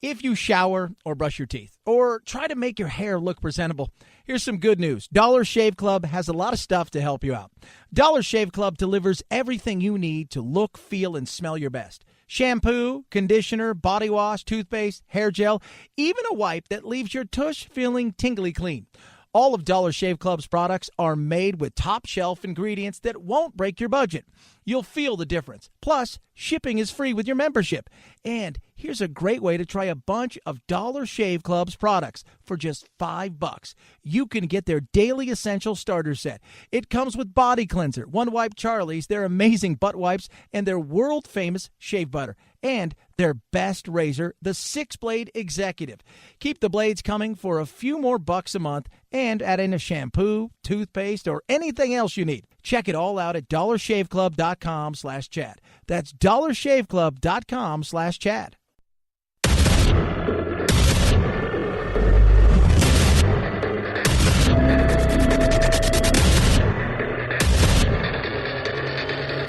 If you shower or brush your teeth or try to make your hair look presentable, here's some good news. Dollar Shave Club has a lot of stuff to help you out. Dollar Shave Club delivers everything you need to look, feel, and smell your best. Shampoo, conditioner, body wash, toothpaste, hair gel, even a wipe that leaves your tush feeling tingly clean. All of Dollar Shave Club's products are made with top-shelf ingredients that won't break your budget. You'll feel the difference. Plus, shipping is free with your membership. And here's a great way to try a bunch of Dollar Shave Club's products for just $5. You can get their Daily Essential Starter Set. It comes with Body Cleanser, One Wipe Charlie's, their amazing butt wipes, and their world-famous shave butter. And their best razor, the 6-Blade Executive. Keep the blades coming for a few more bucks a month and add in a shampoo, toothpaste, or anything else you need. Check it all out at dollarshaveclub.com/Chad. That's dollarshaveclub.com/Chad.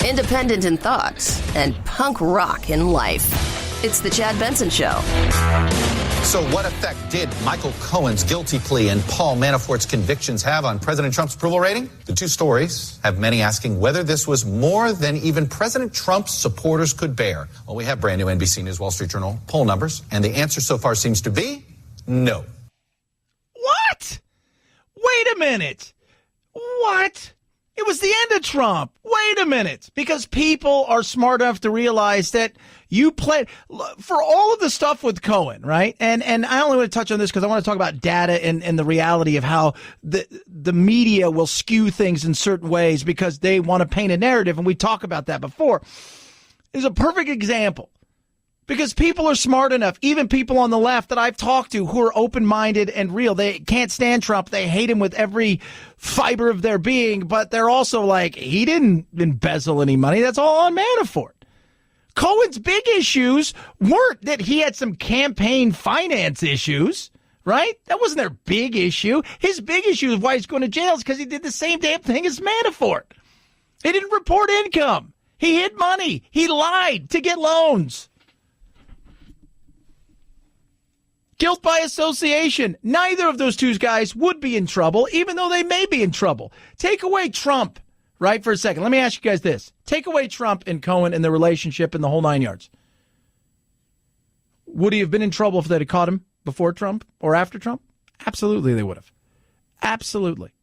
Independent in thoughts and punk rock in life. It's the Chad Benson Show. So what effect did Michael Cohen's guilty plea and Paul Manafort's convictions have on President Trump's approval rating? The two stories have many asking whether this was more than even President Trump's supporters could bear. Well, we have brand new NBC News Wall Street Journal poll numbers, and the answer so far seems to be no. What? Wait a minute. What? It was the end of Trump. Wait a minute. Because people are smart enough to realize that you played for all of the stuff with Cohen, right? And I only want to touch on this because I want to talk about data and the reality of how the media will skew things in certain ways because they want to paint a narrative. And we talk about that before. It's a perfect example. Because people are smart enough, even people on the left that I've talked to who are open-minded and real. They can't stand Trump. They hate him with every fiber of their being, but they're also like, he didn't embezzle any money. That's all on Manafort. Cohen's big issues weren't that he had some campaign finance issues, right? That wasn't their big issue. His big issue is why he's going to jail is because he did the same damn thing as Manafort. He didn't report income. He hid money. He lied to get loans. Guilt by association. Neither of those two guys would be in trouble, even though they may be in trouble. Take away Trump, right, for a second. Let me ask you guys this. Take away Trump and Cohen and the relationship and the whole 9 yards. Would he have been in trouble if they'd have caught him before Trump or after Trump? Absolutely, they would have. Absolutely.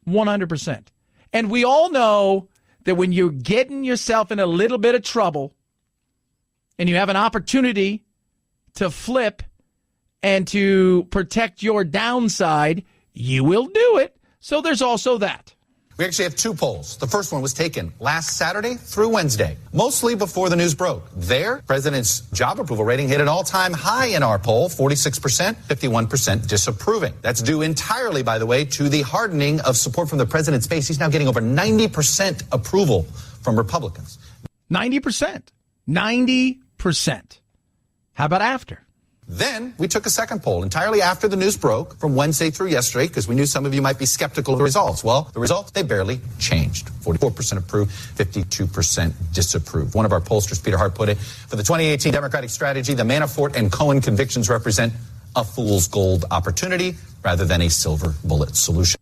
100%. And we all know that when you're getting yourself in a little bit of trouble and you have an opportunity to flip and to protect your downside, you will do it. So there's also that. We actually have two polls. The first one was taken last Saturday through Wednesday, mostly before the news broke. There, President's job approval rating hit an all-time high in our poll, 46%, 51% disapproving. That's due entirely, by the way, to the hardening of support from the president's base. He's now getting over 90% approval from Republicans. 90%. 90%. How about after? Then we took a second poll entirely after the news broke from Wednesday through yesterday because we knew some of you might be skeptical of the results. Well, the results, they barely changed. 44% approved, 52% disapproved. One of our pollsters, Peter Hart, put it, for the 2018 Democratic strategy, the Manafort and Cohen convictions represent a fool's gold opportunity rather than a silver bullet solution.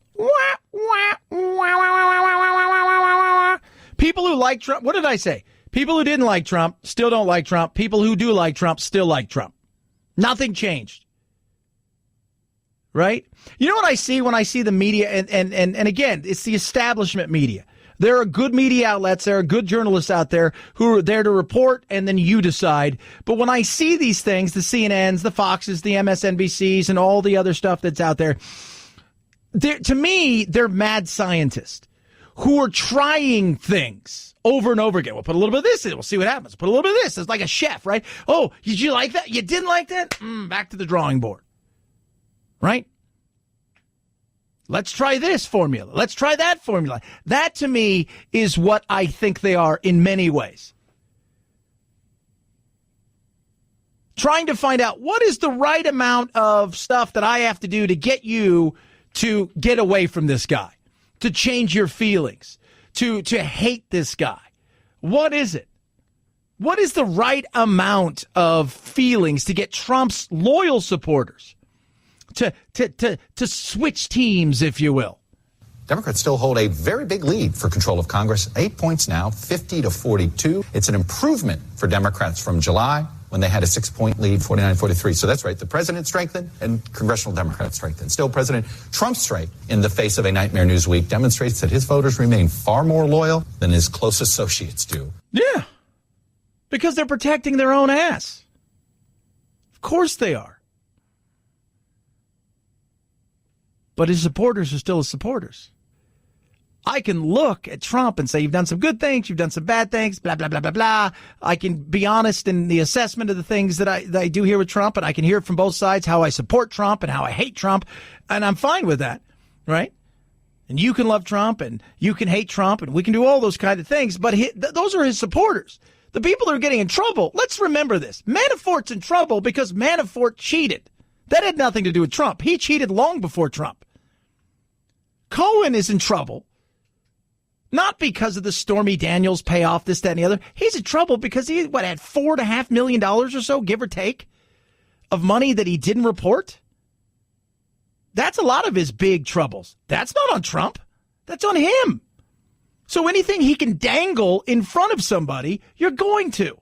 People who like Trump, what did I say? People who didn't like Trump still don't like Trump. People who do like Trump still like Trump. Nothing changed. Right? You know what I see when I see the media, and again, it's the establishment media. There are good media outlets, there are good journalists out there who are there to report, and then you decide. But when I see these things, the CNNs, the Foxes, the MSNBCs, and all the other stuff that's out there, to me, they're mad scientists who are trying things over and over again. We'll put a little bit of this in. We'll see what happens. Put a little bit of this. It's like a chef, right? Oh, did you like that? You didn't like that? Back to the drawing board. Right? Let's try this formula. Let's try that formula. That, to me, is what I think they are in many ways. Trying to find out what is the right amount of stuff that I have to do to get you to get away from this guy, to change your feelings, to hate this guy. What is it? What is the right amount of feelings to get Trump's loyal supporters to switch teams, if you will? Democrats still hold a very big lead for control of Congress. 8 points now, 50-42. It's an improvement for Democrats from July when they had a 6-point lead, 49-43. So that's right. The president strengthened and congressional Democrats strengthened. Still, President Trump's strike in the face of a nightmare news week demonstrates that his voters remain far more loyal than his close associates do. Yeah, because they're protecting their own ass. Of course they are. But his supporters are still his supporters. I can look at Trump and say, you've done some good things, you've done some bad things, blah, blah, blah, blah, blah. I can be honest in the assessment of the things that I do here with Trump, and I can hear it from both sides, how I support Trump and how I hate Trump, and I'm fine with that, right? And you can love Trump, and you can hate Trump, and we can do all those kind of things, but those are his supporters. The people that are getting in trouble, let's remember this. Manafort's in trouble because Manafort cheated. That had nothing to do with Trump. He cheated long before Trump. Cohen is in trouble. Not because of the Stormy Daniels payoff, this, that, and the other. He's in trouble because he, had $4.5 million or so, give or take, of money that he didn't report? That's a lot of his big troubles. That's not on Trump. That's on him. So anything he can dangle in front of somebody, you're going to.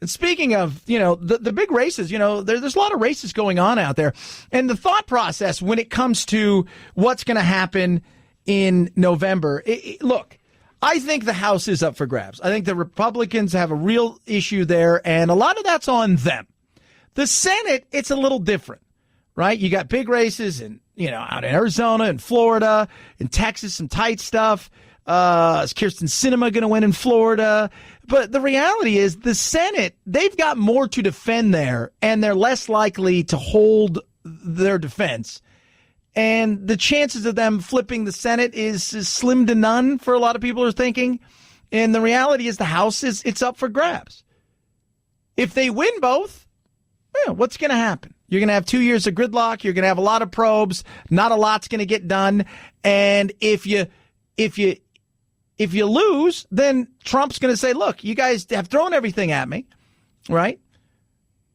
And speaking of, the big races, there's a lot of races going on out there. And the thought process when it comes to what's going to happen in November, look, I think the House is up for grabs. I think the Republicans have a real issue there, and a lot of that's on them. The Senate, it's a little different, right? You got big races out in Arizona and Florida and Texas, some tight stuff. Is Kirsten Sinema going to win in Florida? But the reality is the Senate, they've got more to defend there, and they're less likely to hold their defense. And the chances of them flipping the Senate is slim to none for a lot of people are thinking. And the reality is the House it's up for grabs. If they win both, what's going to happen? You're going to have 2 years of gridlock. You're going to have a lot of probes. Not a lot's going to get done. And if you lose, then Trump's going to say, look, you guys have thrown everything at me, right?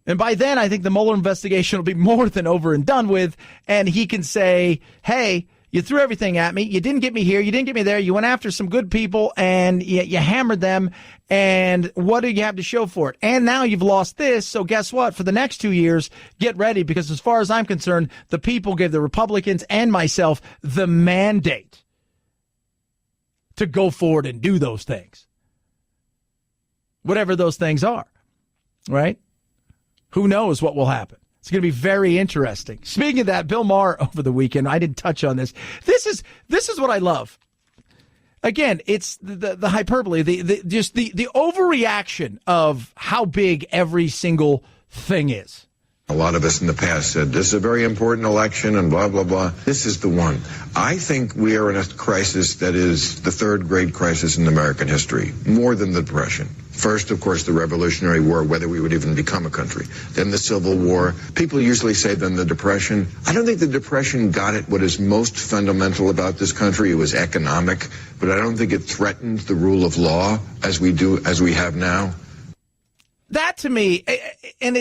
And by then, I think the Mueller investigation will be more than over and done with. And he can say, hey, you threw everything at me. You didn't get me here. You didn't get me there. You went after some good people and you hammered them. And what do you have to show for it? And now you've lost this. So guess what? For the next 2 years, get ready, because as far as I'm concerned, the people gave the Republicans and myself the mandate to go forward and do those things. Whatever those things are, right? Who knows what will happen? It's going to be very interesting. Speaking of that, Bill Maher over the weekend, I didn't touch on this. This is what I love. Again, it's the hyperbole, the overreaction of how big every single thing is. A lot of us in the past said, this is a very important election and blah, blah, blah. This is the one. I think we are in a crisis that is the third great crisis in American history, more than the Depression. First, of course, the Revolutionary War, whether we would even become a country. Then the Civil War. People usually say then the Depression. I don't think the Depression got at what is most fundamental about this country. It was economic, but I don't think it threatened the rule of law as we have now. That to me, and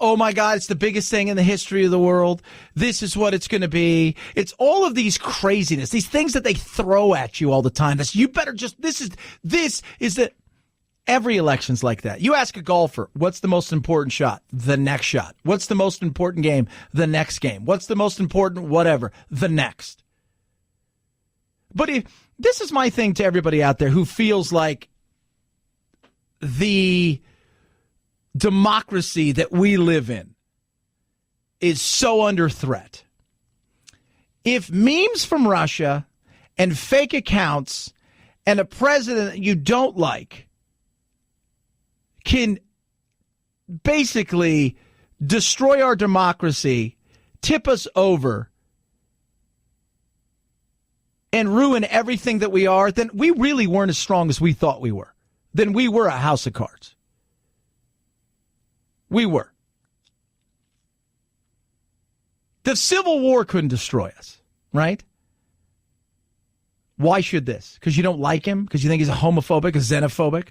oh my God, it's the biggest thing in the history of the world. This is what it's going to be. It's all of these craziness, these things that they throw at you all the time. This is the, every election's like that. You ask a golfer, what's the most important shot? The next shot. What's the most important game? The next game. What's the most important whatever? The next. But this is my thing to everybody out there who feels like the democracy that we live in is so under threat. If memes from Russia and fake accounts and a president that you don't like can basically destroy our democracy, tip us over, and ruin everything that we are, then we really weren't as strong as we thought we were. Then we were a house of cards. We were. The Civil War couldn't destroy us, right? Why should this? Because you don't like him? Because you think he's a homophobic, a xenophobic?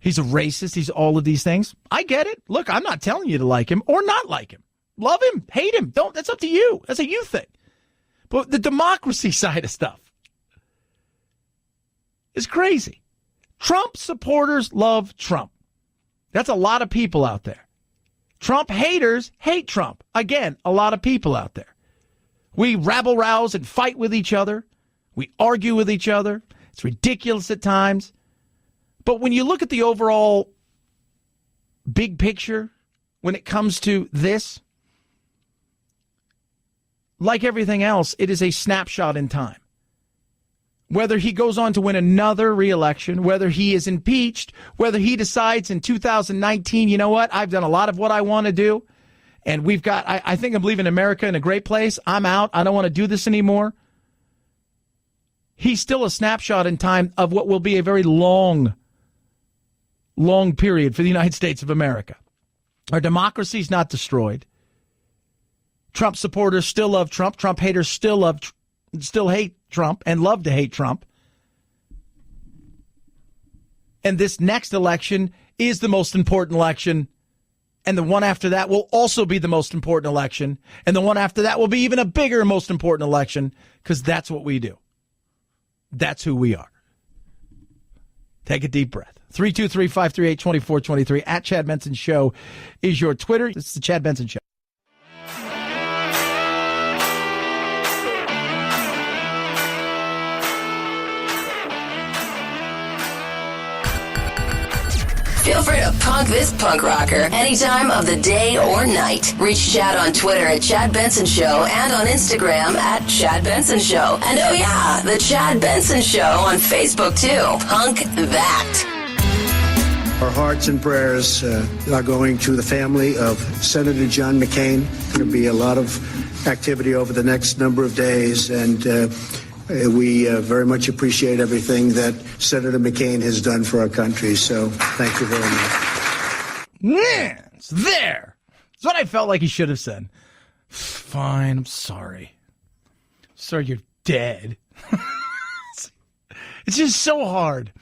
He's a racist. He's all of these things. I get it. Look, I'm not telling you to like him or not like him. Love him, hate him. Don't. That's up to you. That's a you thing. But the democracy side of stuff is crazy. Trump supporters love Trump. That's a lot of people out there. Trump haters hate Trump. Again, a lot of people out there. We rabble-rouse and fight with each other. We argue with each other. It's ridiculous at times. But when you look at the overall big picture, when it comes to this, like everything else, it is a snapshot in time. Whether he goes on to win another re-election, whether he is impeached, whether he decides in 2019, you know what, I've done a lot of what I want to do, and we've got, I think I'm leaving America in a great place. I'm out. I don't want to do this anymore. He's still a snapshot in time of what will be a very long period for the United States of America. Our democracy is not destroyed. Trump supporters still love Trump. Trump haters still hate Trump and love to hate Trump. And this next election is the most important election. And the one after that will also be the most important election. And the one after that will be even a bigger, most important election, because that's what we do. That's who we are. Take a deep breath. 323-538-2423 at Chad Benson Show is your Twitter. This is the Chad Benson Show. Feel free to punk this punk rocker any time of the day or night. Reach Chad on Twitter at Chad Benson Show and on Instagram at Chad Benson Show. And oh yeah, the Chad Benson Show on Facebook too. Punk that. Our hearts and prayers are going to the family of Senator John McCain. There's going to be a lot of activity over the next number of days, and we very much appreciate everything that Senator McCain has done for our country. So thank you very much. Man, it's there. It's what I felt like he should have said. Fine, I'm sorry. Sorry you're dead. It's just so hard.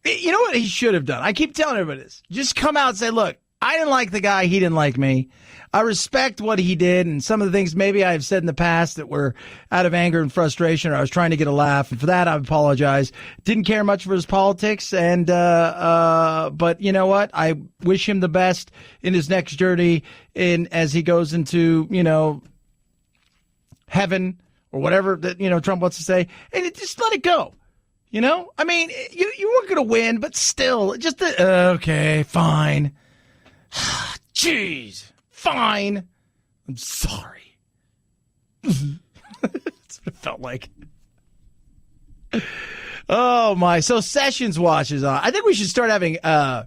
You know what he should have done? I keep telling everybody this. Just come out and say, look, I didn't like the guy. He didn't like me. I respect what he did, and some of the things maybe I've said in the past that were out of anger and frustration, or I was trying to get a laugh, and for that I apologize. Didn't care much for his politics, and but you know what? I wish him the best in his next journey, as he goes into heaven or whatever that Trump wants to say, and just let it go. I mean, you weren't going to win, but still, just okay, fine. Jeez. Fine. I'm sorry. That's what it felt like. Oh, my. So Sessions watches on. I think we should start having a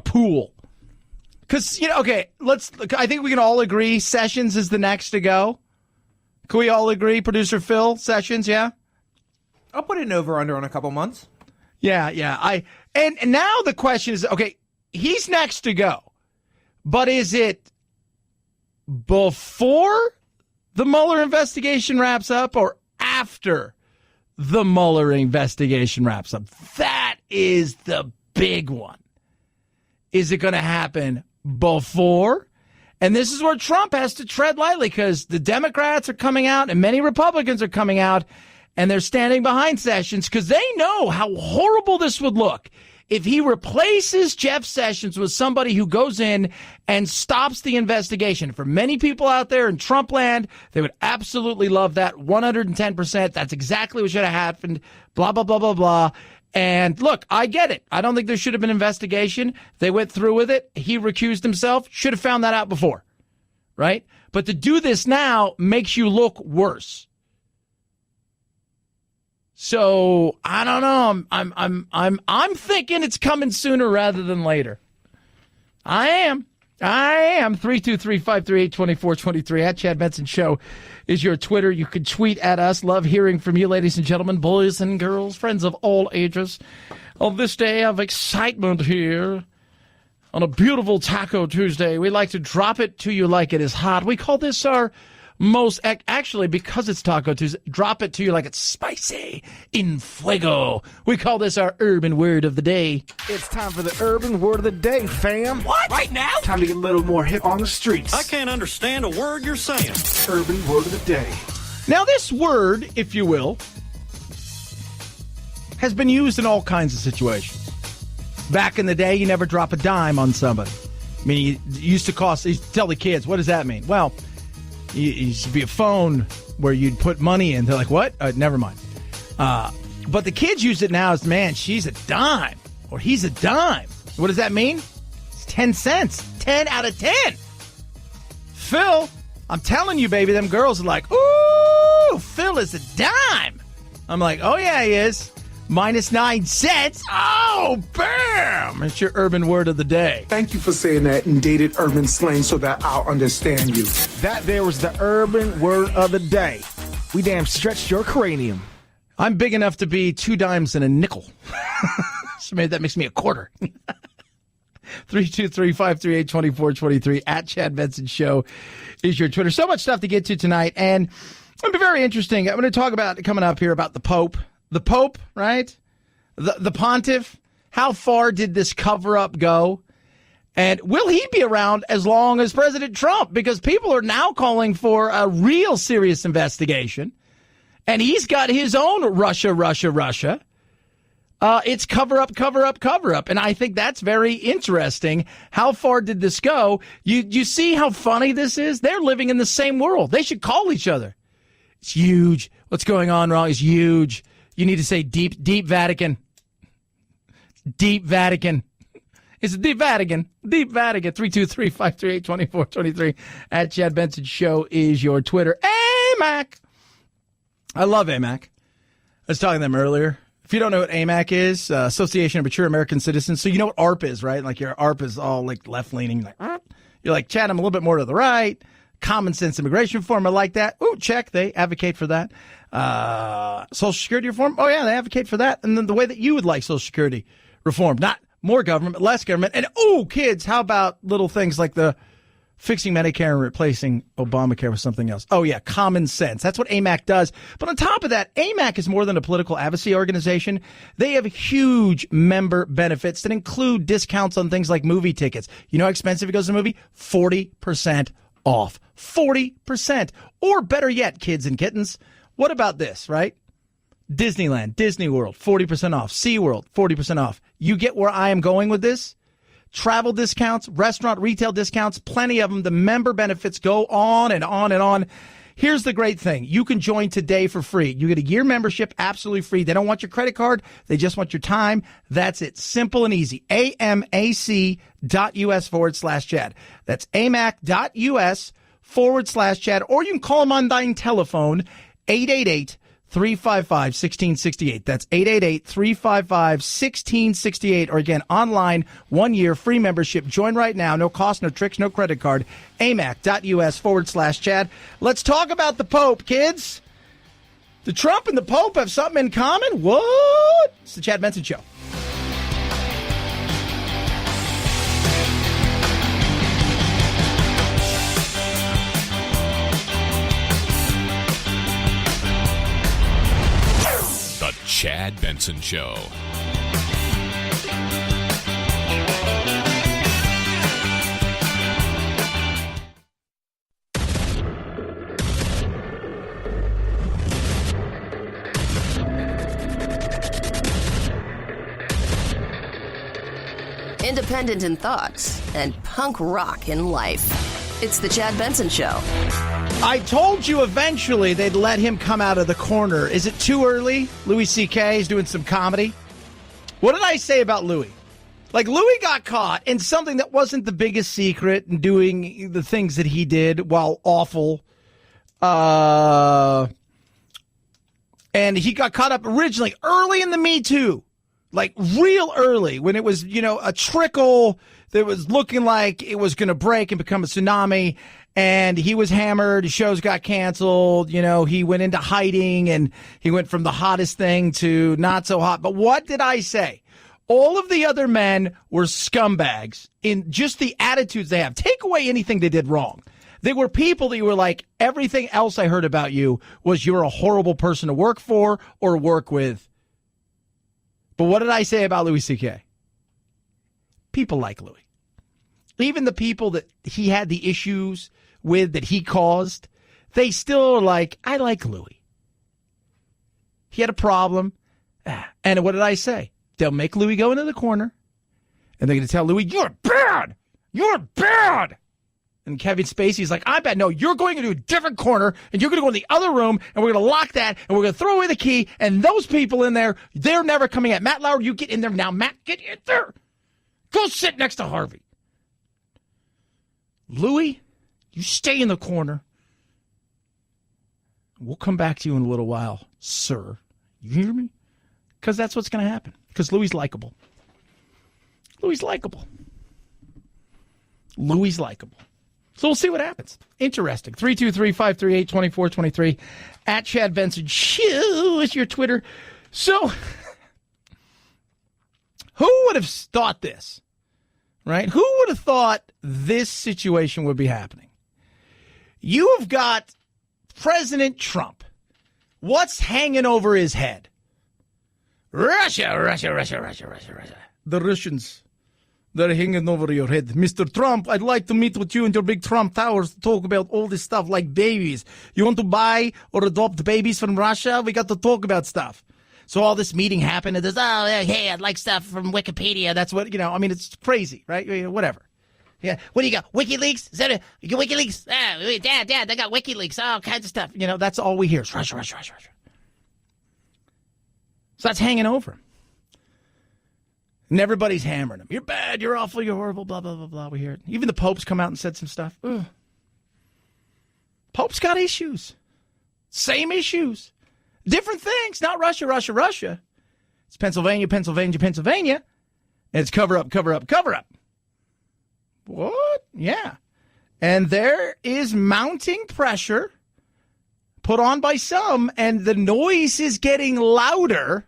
pool. Because, okay, I think we can all agree Sessions is the next to go. Can we all agree? Producer Phil, Sessions, yeah? I'll put an over-under on a couple months. Yeah. And now the question is, okay, he's next to go. But is it before the Mueller investigation wraps up or after the Mueller investigation wraps up? That is the big one. Is it going to happen before? And this is where Trump has to tread lightly, because the Democrats are coming out and many Republicans are coming out and they're standing behind Sessions because they know how horrible this would look if he replaces Jeff Sessions with somebody who goes in and stops the investigation. For many people out there in Trump land, they would absolutely love that. 110%. That's exactly what should have happened. Blah, blah, blah, blah, blah. And look, I get it. I don't think there should have been an investigation. They went through with it. He recused himself. Should have found that out before. Right? But to do this now makes you look worse. So I don't know. I'm thinking it's coming sooner rather than later. I am. 323-538-2423 at Chad Benson Show is your Twitter. You can tweet at us. Love hearing from you, ladies and gentlemen, boys and girls, friends of all ages. On this day of excitement here, on a beautiful Taco Tuesday, we like to drop it to you like it is hot. We call this our actually, because it's Taco Tuesday, drop it to you like it's spicy in fuego. We call this our urban word of the day. It's time for the urban word of the day, fam. What? Right now? Time to get a little more hip on the streets. I can't understand a word you're saying. Urban word of the day. Now, this word, if you will, has been used in all kinds of situations. Back in the day, you never drop a dime on somebody. I mean, it used to cost, you tell the kids, what does that mean? Well, it used to be a phone where you'd put money in. They're like, what? Never mind. But the kids use it now as, man, she's a dime or he's a dime. What does that mean? It's 10 cents. 10 out of 10. Phil, I'm telling you, baby, them girls are like, ooh, Phil is a dime. I'm like, oh, yeah, he is. Minus 9 cents. Oh, bam! It's your urban word of the day. Thank you for saying that in dated urban slang so that I'll understand you. That there was the urban word of the day. We damn stretched your cranium. I'm big enough to be 2 dimes and a nickel. So maybe that makes me a quarter. 323-538-2423 at Chad Benson Show is your Twitter. So much stuff to get to tonight. And it'll be very interesting. I'm going to talk about coming up here about the Pope. The Pope, right? The pontiff. How far did this cover-up go? And will he be around as long as President Trump? Because people are now calling for a real serious investigation. And he's got his own Russia. It's cover-up. And I think that's very interesting. How far did this go? You see how funny this is? They're living in the same world. They should call each other. It's huge. What's going on wrong is huge. You need to say deep Vatican. Deep Vatican. It's Deep Vatican. Deep Vatican. 323-538-2423 at Chad Benson Show is your Twitter. AMAC. I love AMAC. I was talking to them earlier. If you don't know what AMAC is, Association of Mature American Citizens. So you know what ARP is, right? Like your ARP is all like left-leaning. Like, you're like, Chad, I'm a little bit more to the right. Common sense immigration reform, I like that. Ooh, check. They advocate for that. Social Security reform. Oh, yeah, they advocate for that. And then the way that you would like Social Security reform. Not more government, less government. And, ooh, kids, how about little things like the fixing Medicare and replacing Obamacare with something else? Oh, yeah, common sense. That's what AMAC does. But on top of that, AMAC is more than a political advocacy organization. They have huge member benefits that include discounts on things like movie tickets. You know how expensive it goes to a movie? 40% off. 40%. Or better yet, kids and kittens, what about this, right? Disneyland, Disney World, 40% off. SeaWorld, 40% off. You get where I am going with this? Travel discounts, restaurant, retail discounts, plenty of them. The member benefits go on and on and on. Here's the great thing. You can join today for free. You get a year membership absolutely free. They don't want your credit card. They just want your time. That's it. Simple and easy. amac.us/Chad. That's amac.us/Chad. Or you can call them on thine telephone, 888-355-1668. That's 888-355-1668. Or again, online, 1 year free membership. Join right now. No cost, no tricks, no credit card. amac.us/Chad. Let's talk about the Pope, kids. Do Trump and the Pope have something in common? What? It's the Chad Benson Show. Chad Benson Show. Independent in thoughts and punk rock in life. It's the Chad Benson Show. I told you eventually they'd let him come out of the corner. Is it too early? Louis C.K. is doing some comedy. What did I say about Louis? Like, Louis got caught in something that wasn't the biggest secret and doing the things that he did while awful. And he got caught up originally early in the Me Too. Like, real early, when it was, a trickle that was looking like it was going to break and become a tsunami. And he was hammered. His shows got canceled. He went into hiding and he went from the hottest thing to not so hot. But what did I say? All of the other men were scumbags in just the attitudes they have. Take away anything they did wrong. There were people that you were like, everything else I heard about you was you're a horrible person to work for or work with. But what did I say about Louis C.K.? People like Louis. Even the people that he had the issues with that he caused, they still are like, I like Louis. He had a problem. And what did I say? They'll make Louis go into the corner. And they're going to tell Louis, you're bad. You're bad. And Kevin Spacey's like, I'm bad. No, you're going into a different corner, and you're going to go in the other room, and we're going to lock that, and we're going to throw away the key, and those people in there, they're never coming out. Matt Lauer, you get in there now. Matt, get in there. Go sit next to Harvey. Louis, you stay in the corner. We'll come back to you in a little while, sir. You hear me? Because that's what's going to happen. Because Louis is likable. Louis is likable. Louis is likable. So we'll see what happens. Interesting. 323-538-2423 at Chad Benson Show is your Twitter. So who would have thought this, right? Who would have thought this situation would be happening? You have got President Trump. What's hanging over his head? Russia. The Russians. They're hanging over your head. Mr. Trump, I'd like to meet with you in your big Trump Towers to talk about all this stuff like babies. You want to buy or adopt babies from Russia? We got to talk about stuff. So all this meeting happened, and there's, hey, I'd like stuff from Wikipedia. That's what, it's crazy, right? Whatever. Yeah. What do you got? WikiLeaks? Is that a WikiLeaks? Dad, they got WikiLeaks. All kinds of stuff. That's all we hear. It's Russia. So that's hanging over him. And everybody's hammering him. You're bad. You're awful. You're horrible. Blah, blah, blah, blah. We hear it. Even the Pope's come out and said some stuff. Ugh. Pope's got issues. Same issues. Different things. Not Russia. It's Pennsylvania. And it's cover up. What? Yeah. And there is mounting pressure put on by some, and the noise is getting louder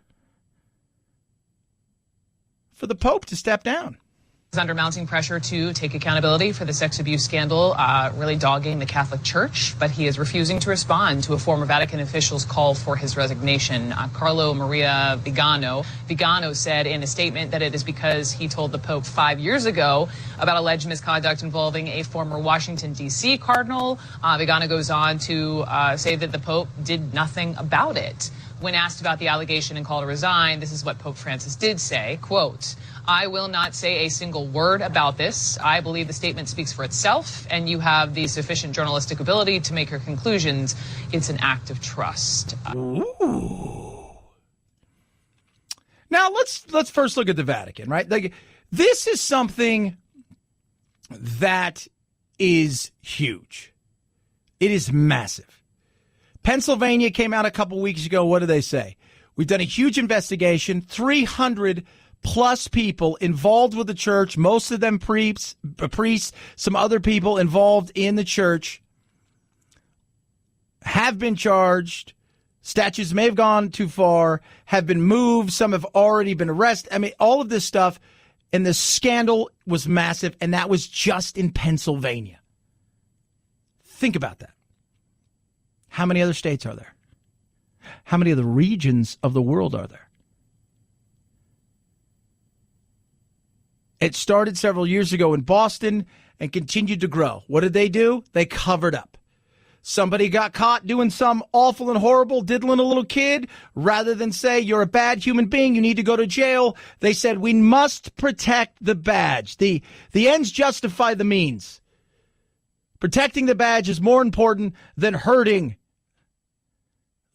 for the Pope to step down. He's under mounting pressure to take accountability for the sex abuse scandal, really dogging the Catholic Church, but he is refusing to respond to a former Vatican official's call for his resignation. Carlo Maria Vigano said in a statement that it is because he told the Pope 5 years ago about alleged misconduct involving a former Washington, D.C. cardinal. Vigano goes on to say that the Pope did nothing about it. When asked about the allegation and call to resign, this is what Pope Francis did say, quote, I will not say a single word about this. I believe the statement speaks for itself, and you have the sufficient journalistic ability to make your conclusions. It's an act of trust. Ooh. Now, let's first look at the Vatican, right? Like, this is something that is huge. It is massive. Pennsylvania came out a couple weeks ago. What did they say? We've done a huge investigation, 300 plus people involved with the church, most of them priests, some other people involved in the church have been charged. Statutes may have gone too far, have been moved. Some have already been arrested. I mean, all of this stuff. And the scandal was massive, and that was just in Pennsylvania. Think about that. How many other states are there? How many other regions of the world are there? It started several years ago in Boston and continued to grow. What did they do? They covered up. Somebody got caught doing some awful and horrible, diddling a little kid. Rather than say, you're a bad human being, you need to go to jail, they said, we must protect the badge. The ends justify the means. Protecting the badge is more important than hurting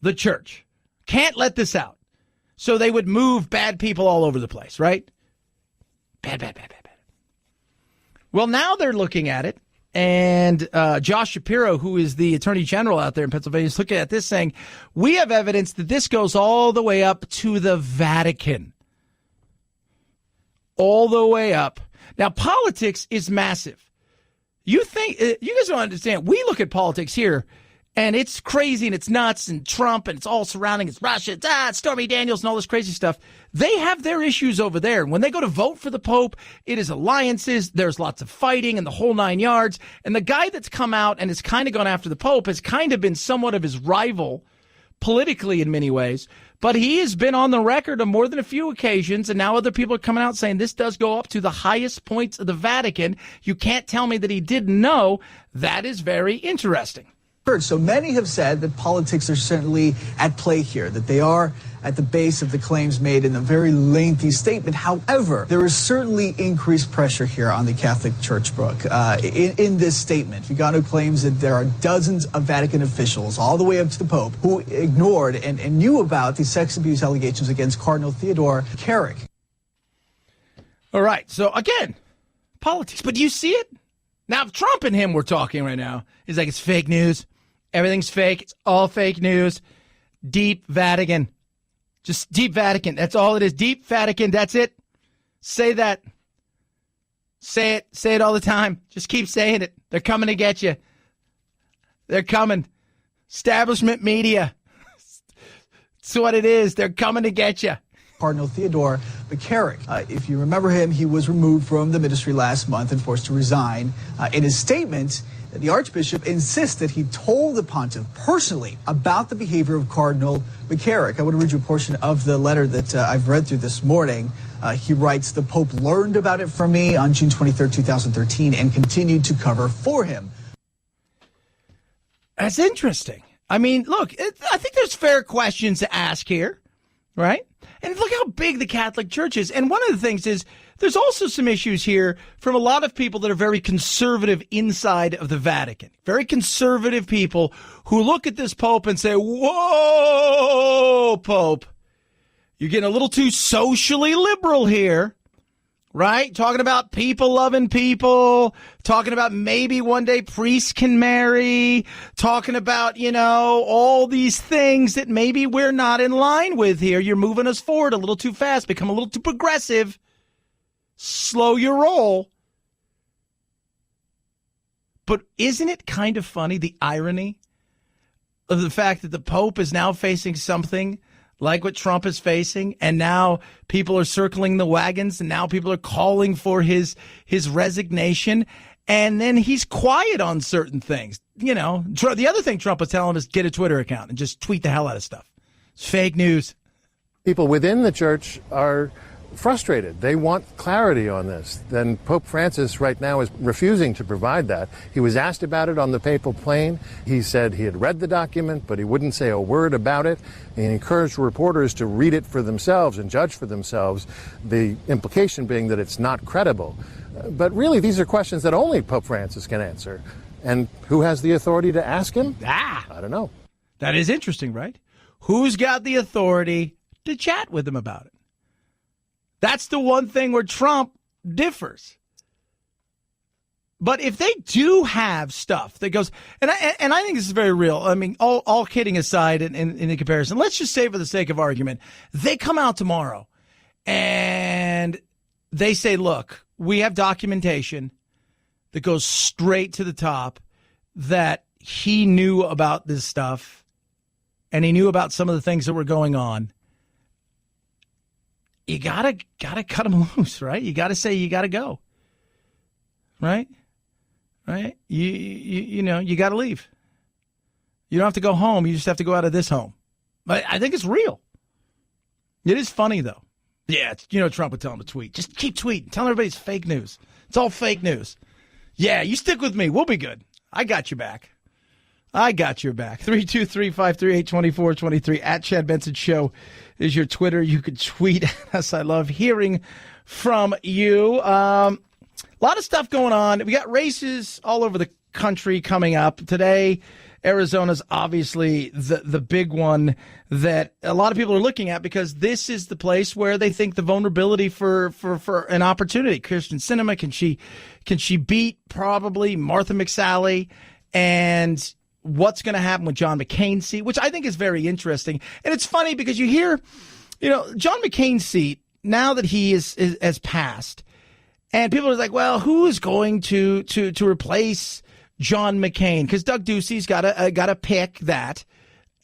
the church. Can't let this out. So they would move bad people all over the place, right? Bad. Well, now they're looking at it. And Josh Shapiro, who is the attorney general out there in Pennsylvania, is looking at this saying, we have evidence that this goes all the way up to the Vatican. All the way up. Now, politics is massive. You guys don't understand. We look at politics here, And it's crazy and it's nuts and Trump and it's all surrounding. It's Russia, it's Stormy Daniels and all this crazy stuff. They have their issues over there. And when they go to vote for the Pope, it is alliances. There's lots of fighting and the whole 9 yards. And the guy that's come out and has kind of gone after the Pope has kind of been somewhat of his rival politically in many ways. But he has been on the record on more than a few occasions. And now other people are coming out saying this does go up to the highest points of the Vatican. You can't tell me that he didn't know. That is very interesting. So many have said that politics are certainly at play here, that they are at the base of the claims made in a very lengthy statement. However, there is certainly increased pressure here on the Catholic Church, Brooke. In this statement, Vigano claims that there are dozens of Vatican officials, all the way up to the Pope, who ignored and knew about the sex abuse allegations against Cardinal Theodore Carrick. All right. So, again, politics. But do you see it? Now, if Trump and him were talking right now, he's like, it's fake news. Everything's fake. It's all fake news. Deep Vatican. Just deep Vatican. That's all it is. Deep Vatican. That's it. Say that. Say it. Say it all the time. Just keep saying it. They're coming to get you. They're coming. Establishment media. That's what it is. They're coming to get you. Cardinal Theodore Carrick. If you remember him, he was removed from the ministry last month and forced to resign. In his statement, the Archbishop insists that he told the pontiff personally about the behavior of Cardinal Carrick. I want to read you a portion of the letter that I've read through this morning. He writes, the Pope learned about it from me on June 23rd, 2013, and continued to cover for him. That's interesting. I mean, look, I think there's fair questions to ask here, right? And look how big the Catholic Church is. And one of the things is there's also some issues here from a lot of people that are very conservative inside of the Vatican. Very conservative people who look at this Pope and say, whoa, Pope, you're getting a little too socially liberal here, right? Talking about people loving people, talking about maybe one day priests can marry, talking about, all these things that maybe we're not in line with here. You're moving us forward a little too fast, become a little too progressive. Slow your roll. But isn't it kind of funny, the irony of the fact that the Pope is now facing something like what Trump is facing, and now people are circling the wagons, and now people are calling for his resignation, and then he's quiet on certain things. The other thing Trump was telling him is get a Twitter account and just tweet the hell out of stuff. It's fake news. People within the church are frustrated. They want clarity on this. Then Pope Francis right now is refusing to provide that. He was asked about it on the papal plane. He said he had read the document, but he wouldn't say a word about it. He encouraged reporters to read it for themselves and judge for themselves, the implication being that it's not credible. But really, these are questions that only Pope Francis can answer. And who has the authority to ask him? I don't know. That is interesting, right? Who's got the authority to chat with him about it? That's the one thing where Trump differs. But if they do have stuff that goes, and I think this is very real. I mean, all kidding aside in the comparison, let's just say for the sake of argument, they come out tomorrow and they say, look, we have documentation that goes straight to the top that he knew about this stuff and he knew about some of the things that were going on. You gotta cut him loose, right? You gotta say you gotta go, right? Right? You gotta leave. You don't have to go home. You just have to go out of this home. But I think it's real. It is funny though. Yeah, Trump would tell him to tweet. Just keep tweeting. Tell everybody it's fake news. It's all fake news. Yeah, you stick with me. We'll be good. I got your back. 323-538-2423 at Chad Benson Show is your Twitter. You could tweet at us. I love hearing from you. A lot of stuff going on. We got races all over the country coming up. Today, Arizona's obviously the big one that a lot of people are looking at because this is the place where they think the vulnerability for an opportunity. Kirsten Sinema, can she beat probably Martha McSally? And what's going to happen with John McCain's seat, which I think is very interesting. And it's funny because you hear, John McCain's seat, now that he has passed, and people are like, well, who is going to replace John McCain? Because Doug Ducey's got to pick that.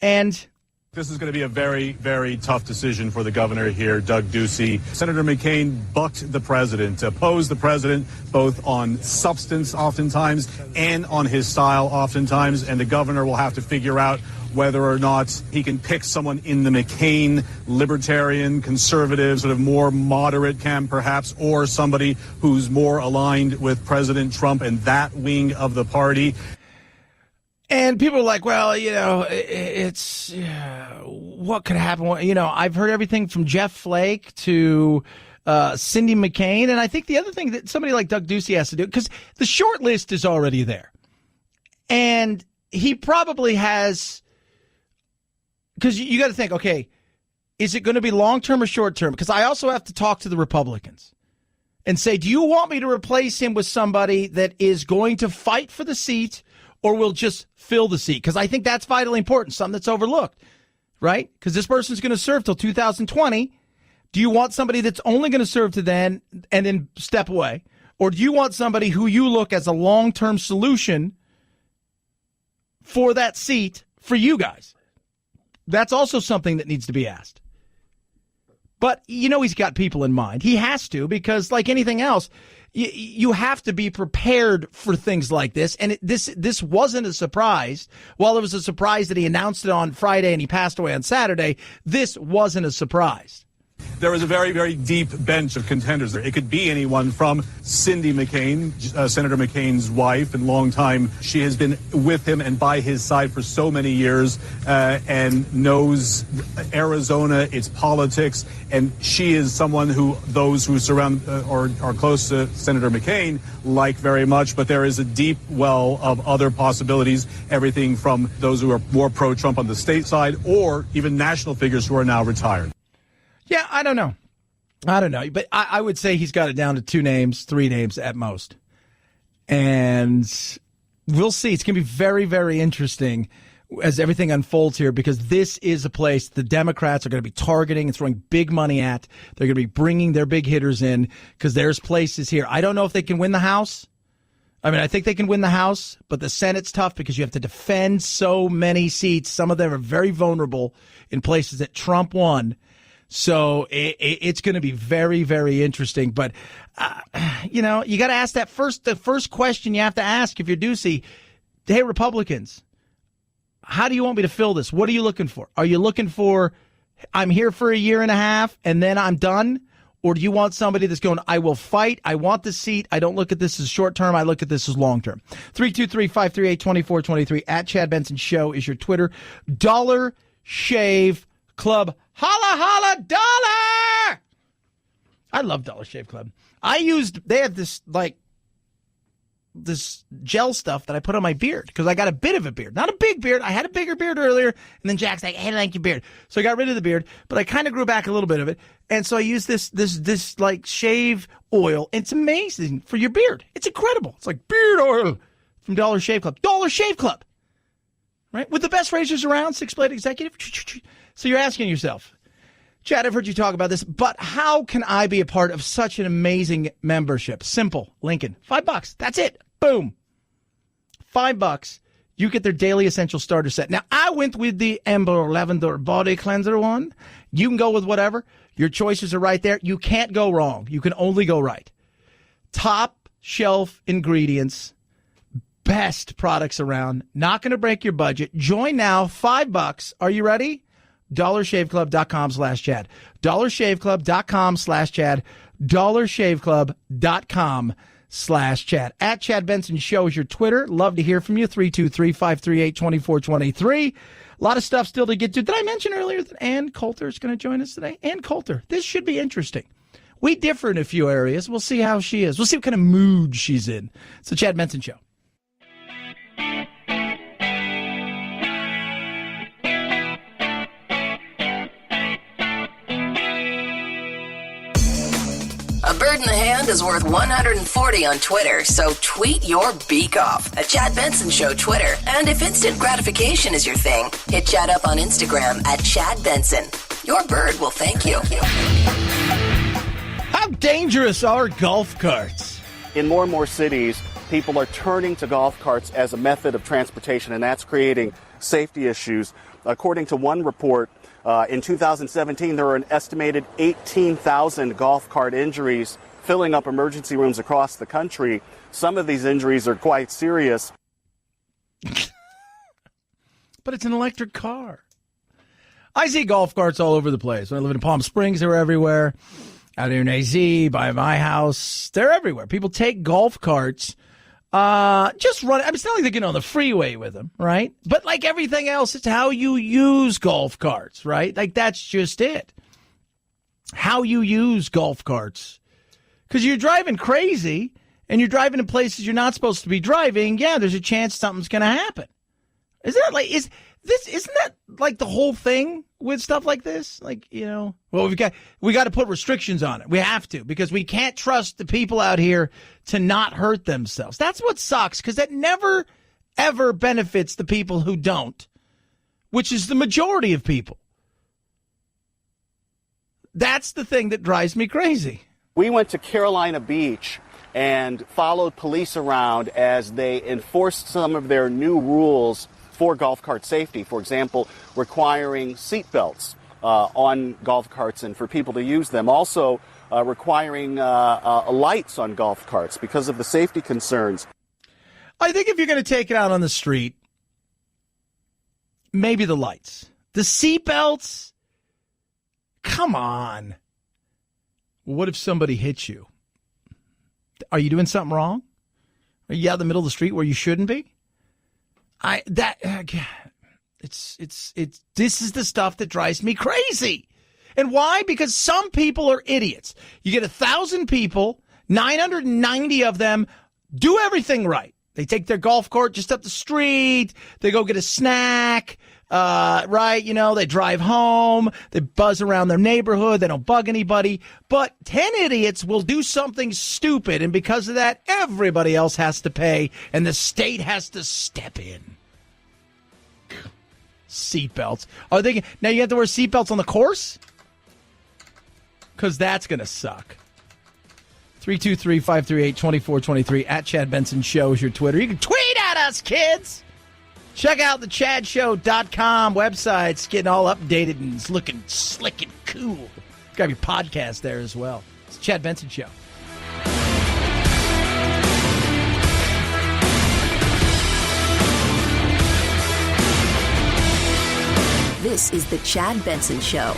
And this is going to be a very, very tough decision for the governor here, Doug Ducey. Senator McCain bucked the president, opposed the president both on substance oftentimes and on his style oftentimes, and the governor will have to figure out whether or not he can pick someone in the McCain libertarian, conservative, sort of more moderate camp perhaps, or somebody who's more aligned with President Trump and that wing of the party. And people are like, well, it's what could happen? I've heard everything from Jeff Flake to Cindy McCain. And I think the other thing that somebody like Doug Ducey has to do, because the short list is already there. And he probably has, because you got to think, okay, is it going to be long-term or short-term? Because I also have to talk to the Republicans and say, do you want me to replace him with somebody that is going to fight for the seat or will just fill the seat? Because I think that's vitally important, something that's overlooked, right? Because this person's going to serve till 2020. Do you want somebody that's only going to serve to then and then step away? Or do you want somebody who you look as a long-term solution for that seat for you guys? That's also something that needs to be asked. But he's got people in mind. He has to, because like anything else, you have to be prepared for things like this. And this wasn't a surprise. While it was a surprise that he announced it on Friday and he passed away on Saturday, this wasn't a surprise. There is a very, very deep bench of contenders there. It could be anyone from Cindy McCain, Senator McCain's wife, and long time. She has been with him and by his side for so many years and knows Arizona, its politics. And she is someone who those who surround or are close to Senator McCain like very much. But there is a deep well of other possibilities, everything from those who are more pro-Trump on the state side or even national figures who are now retired. Yeah, I don't know. But I would say he's got it down to 2 names, 3 names at most. And we'll see. It's going to be very, very interesting as everything unfolds here, because this is a place the Democrats are going to be targeting and throwing big money at. They're going to be bringing their big hitters in because there's places here. I don't know if they can win the House. I think they can win the House, but the Senate's tough because you have to defend so many seats. Some of them are very vulnerable in places that Trump won. So it's going to be very, very interesting. But, you got to ask the first question you have to ask if you're Ducey. Hey, Republicans, how do you want me to fill this? What are you looking for? Are you looking for, I'm here for a year and a half and then I'm done? Or do you want somebody that's going, I will fight, I want the seat, I don't look at this as short term, I look at this as long term? 323-538-2423 at Chad Benson Show is your Twitter. Dollar Shave Club. Holla, holla, dollar! I love Dollar Shave Club. They have this gel stuff that I put on my beard because I got a bit of a beard. Not a big beard. I had a bigger beard earlier, and then Jack's like, hey, I like your beard. So I got rid of the beard, but I kind of grew back a little bit of it. And so I used this shave oil. It's amazing for your beard. It's incredible. It's like beard oil from Dollar Shave Club. Dollar Shave Club. Right? With the best razors around, 6-blade executive. So you're asking yourself, Chad, I've heard you talk about this, but how can I be a part of such an amazing membership? Simple. Lincoln. $5. That's it. Boom. $5. You get their daily essential starter set. Now, I went with the Amber Lavender Body Cleanser one. You can go with whatever. Your choices are right there. You can't go wrong. You can only go right. Top shelf ingredients. Best products around. Not going to break your budget. Join now. $5. Are you ready? DollarShaveClub.com/Chad. DollarShaveClub.com/Chad. DollarShaveClub.com/Chad. At Chad Benson Show is your Twitter. Love to hear from you. 323-538-2423. A lot of stuff still to get to. Did I mention earlier that Ann Coulter is going to join us today? Ann Coulter. This should be interesting. We differ in a few areas. We'll see how she is. We'll see what kind of mood she's in. It's the Chad Benson Show. A bird in the hand is worth 140 on Twitter, so tweet your beak off at Chad Benson Show Twitter. And if instant gratification is your thing, hit Chad up on Instagram at Chad Benson. Your bird will thank you. How dangerous are golf carts? in more and more cities, people are turning to golf carts as a method of transportation, and that's creating safety issues. According to one report, in 2017, there were an estimated 18,000 golf cart injuries filling up emergency rooms across the country. Some of these injuries are quite serious. But it's an electric car. I see golf carts all over the place. When I lived in Palm Springs, they were everywhere. Out here in AZ, by my house, they're everywhere. People take golf carts, just run. I mean, it's not like they're getting on the freeway with them, right? But like everything else, it's how you use golf carts, right? Like that's just it. How you use golf carts. Because you're driving crazy and you're driving in places you're not supposed to be driving. Yeah, there's a chance something's going to happen. Isn't that like the whole thing with stuff like this? Like, well, we got to put restrictions on it. We have to, because we can't trust the people out here to not hurt themselves. That's what sucks, because that never, ever benefits the people who don't, which is the majority of people. That's the thing that drives me crazy. We went to Carolina Beach and followed police around as they enforced some of their new rules for golf cart safety. For example, requiring seat belts on golf carts and for people to use them. Also requiring lights on golf carts because of the safety concerns. I think if you're going to take it out on the street, maybe the lights. The seat belts? Come on. What if somebody hits you? Are you doing something wrong? Are you out in the middle of the street where you shouldn't be? This is the stuff that drives me crazy. And why? Because some people are idiots. You get 1,000 people, 990 of them do everything right. They take their golf cart just up the street. They go get a snack, right? They drive home. They buzz around their neighborhood. They don't bug anybody. But 10 idiots will do something stupid, and because of that, everybody else has to pay, and the state has to step in. Seatbelts. Now you have to wear seatbelts on the course? Because that's going to suck. 323-538-2423 at Chad Benson Show is your Twitter. You can tweet at us, kids. Check out the chadshow.com website. It's getting all updated and it's looking slick and cool. Got your podcast there as well. It's the Chad Benson Show. This is the Chad Benson Show.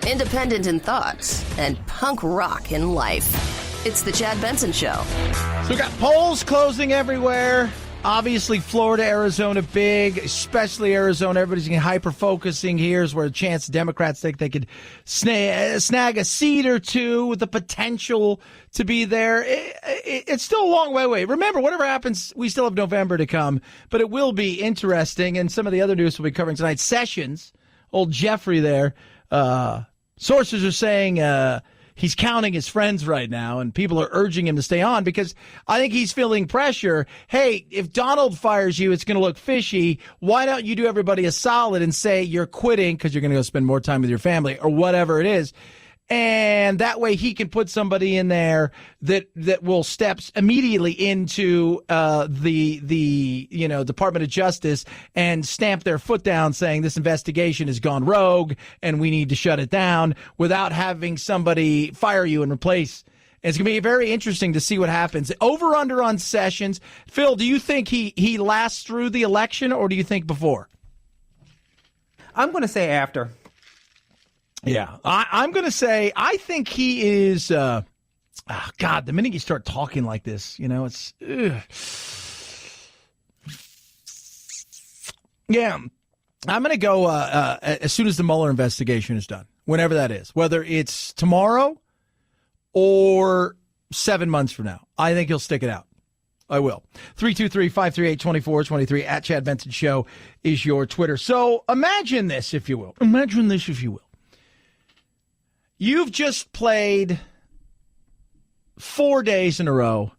Independent in thoughts and punk rock in life. It's the Chad Benson Show. So we got polls closing everywhere. Obviously, Florida, Arizona, big, especially Arizona. Everybody's hyper-focusing here is where a chance Democrats think they could snag a seat or two with the potential to be there. It's still a long way away. Remember, whatever happens, we still have November to come, but it will be interesting, and some of the other news we'll be covering tonight. Sessions, old Jeffrey there, sources are saying he's counting his friends right now, and people are urging him to stay on because I think he's feeling pressure. Hey, if Donald fires you, it's going to look fishy. Why don't you do everybody a solid and say you're quitting because you're going to go spend more time with your family or whatever it is? And that way he can put somebody in there that will step immediately into the Department of Justice and stamp their foot down saying this investigation has gone rogue and we need to shut it down without having somebody fire you and replace. And it's going to be very interesting to see what happens. Over under on Sessions. Phil, do you think he lasts through the election or do you think before? I'm going to say after. Yeah, I'm going to say I think he is. God, the minute you start talking like this, it's. Yeah, I'm going to go as soon as the Mueller investigation is done, whenever that is, whether it's tomorrow or 7 months from now. I think he'll stick it out. I will. 323-538-2423 at Chad Benson Show is your Twitter. So imagine this, if you will. Imagine this, if you will. You've just played 4 days in a row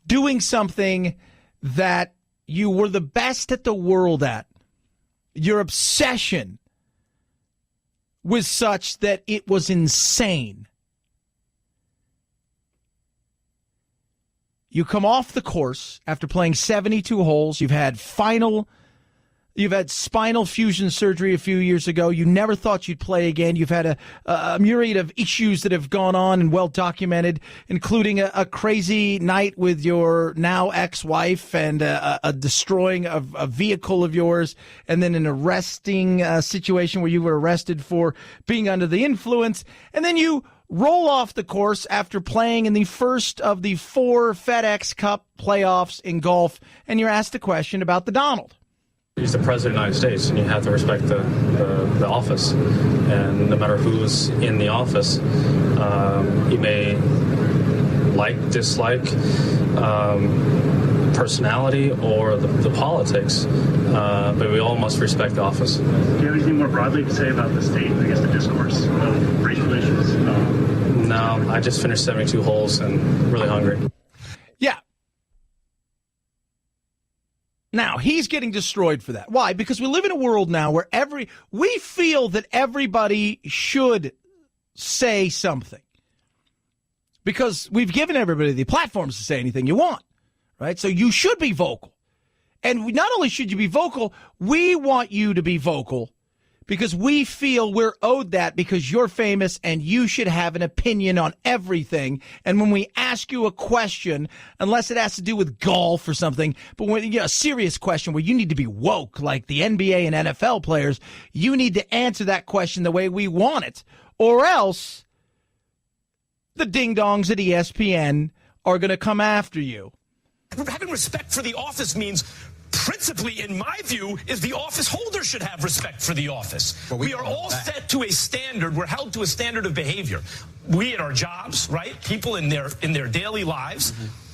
doing something that you were the best at the world at. Your obsession was such that it was insane. You come off the course after playing 72 holes. You've had spinal fusion surgery a few years ago. You never thought you'd play again. You've had a myriad of issues that have gone on and well documented, including a crazy night with your now ex-wife and a destroying of a vehicle of yours, and then an arresting situation where you were arrested for being under the influence. And then you roll off the course after playing in the first of the 4 FedEx Cup playoffs in golf, and you're asked a question about the Donald. He's the president of the United States, and you have to respect the office. And no matter who's in the office, you may dislike personality or the politics, but we all must respect the office. Do you have anything more broadly to say about the state, I guess, the discourse of racial issues? No, I just finished 72 holes and really hungry. Yeah. Now, he's getting destroyed for that. Why? Because we live in a world now where we feel that everybody should say something. Because we've given everybody the platforms to say anything you want, right? So you should be vocal. And not only should you be vocal, we want you to be vocal because we feel we're owed that because you're famous and you should have an opinion on everything. And when we ask you a question, unless it has to do with golf or something, but when a serious question where you need to be woke, like the NBA and NFL players, you need to answer that question the way we want it. Or else the ding-dongs at ESPN are going to come after you. Having respect for the office means principally, in my view, is the office holder should have respect for the office. We are all set to a standard. We're held to a standard of behavior. We at our jobs, right? People in their daily lives.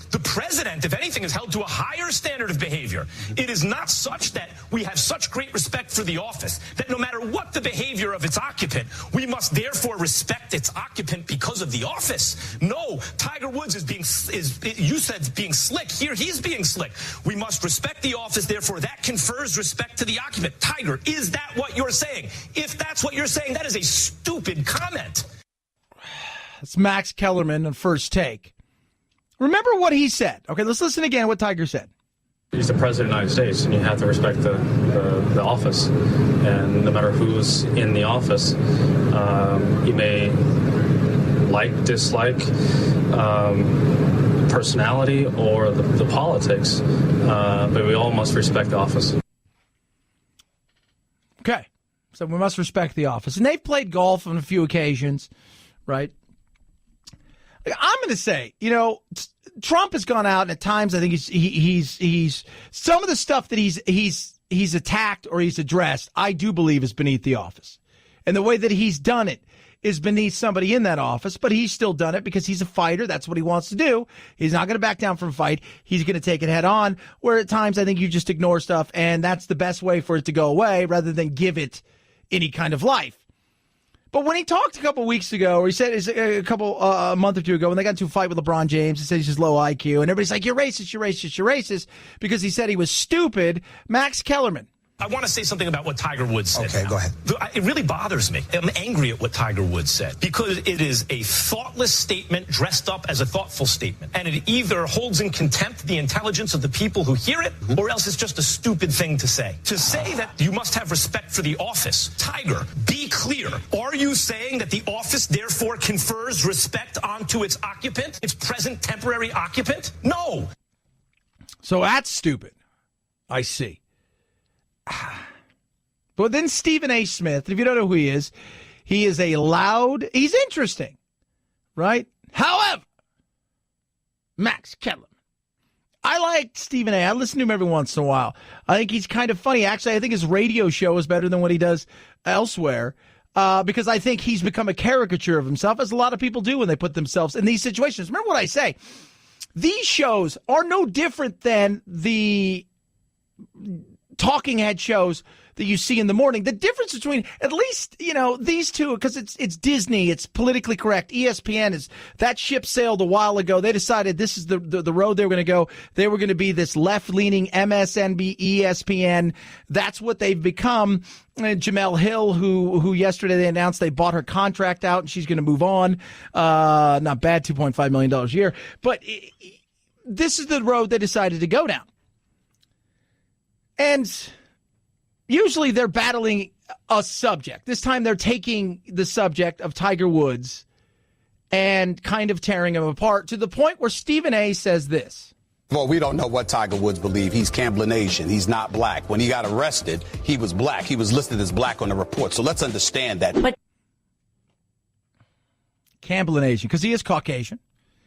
The president, if anything, is held to a higher standard of behavior. It is not such that we have such great respect for the office that no matter what the behavior of its occupant, we must therefore respect its occupant because of the office. No, Tiger Woods you said being slick. Here he's being slick. We must respect the office, therefore that confers respect to the occupant. Tiger, is that what you're saying? If that's what you're saying, that is a stupid comment. It's Max Kellerman on First Take. Remember what he said. Okay, let's listen again to what Tiger said. He's the president of the United States, and you have to respect the office. And no matter who's in the office, you may dislike personality or the politics, but we all must respect the office. Okay, so we must respect the office. And they've played golf on a few occasions, right? I'm going to say, Trump has gone out, and at times I think he's some of the stuff that he's attacked or he's addressed, I do believe is beneath the office. And the way that he's done it is beneath somebody in that office, but he's still done it because he's a fighter. That's what he wants to do. He's not going to back down from a fight. He's going to take it head on, where at times I think you just ignore stuff, and that's the best way for it to go away rather than give it any kind of life. But when he talked a couple weeks ago, or he said a month or two ago, when they got into a fight with LeBron James, he said he's just low IQ, and everybody's like, you're racist, you're racist, you're racist, because he said he was stupid. Max Kellerman. I want to say something about what Tiger Woods said. Okay, go ahead. It really bothers me. I'm angry at what Tiger Woods said because it is a thoughtless statement dressed up as a thoughtful statement. And it either holds in contempt the intelligence of the people who hear it, or else it's just a stupid thing to say. To say that you must have respect for the office. Tiger, be clear. Are you saying that the office therefore confers respect onto its occupant, its present temporary occupant? No. So that's stupid. I see. But then Stephen A. Smith, if you don't know who he is he's interesting, right? However, Max Kellerman, I like Stephen A. I listen to him every once in a while. I think he's kind of funny. Actually, I think his radio show is better than what he does elsewhere because I think he's become a caricature of himself, as a lot of people do when they put themselves in these situations. Remember what I say. These shows are no different than the talking head shows that you see in the morning. The difference between at least, these two, because it's Disney, it's politically correct. ESPN that ship sailed a while ago. They decided this is the road they were going to go. They were going to be this left-leaning MSNBC, ESPN. That's what they've become. And Jamel Hill, who yesterday they announced they bought her contract out and she's going to move on. Not bad, $2.5 million a year. But this is the road they decided to go down. And usually they're battling a subject. This time they're taking the subject of Tiger Woods and kind of tearing him apart to the point where Stephen A. says this. Well, we don't know what Tiger Woods believes. He's Cambrian Asian. He's not black. When he got arrested, he was black. He was listed as black on the report. So let's understand that. But Cambrian Asian, because he is Caucasian.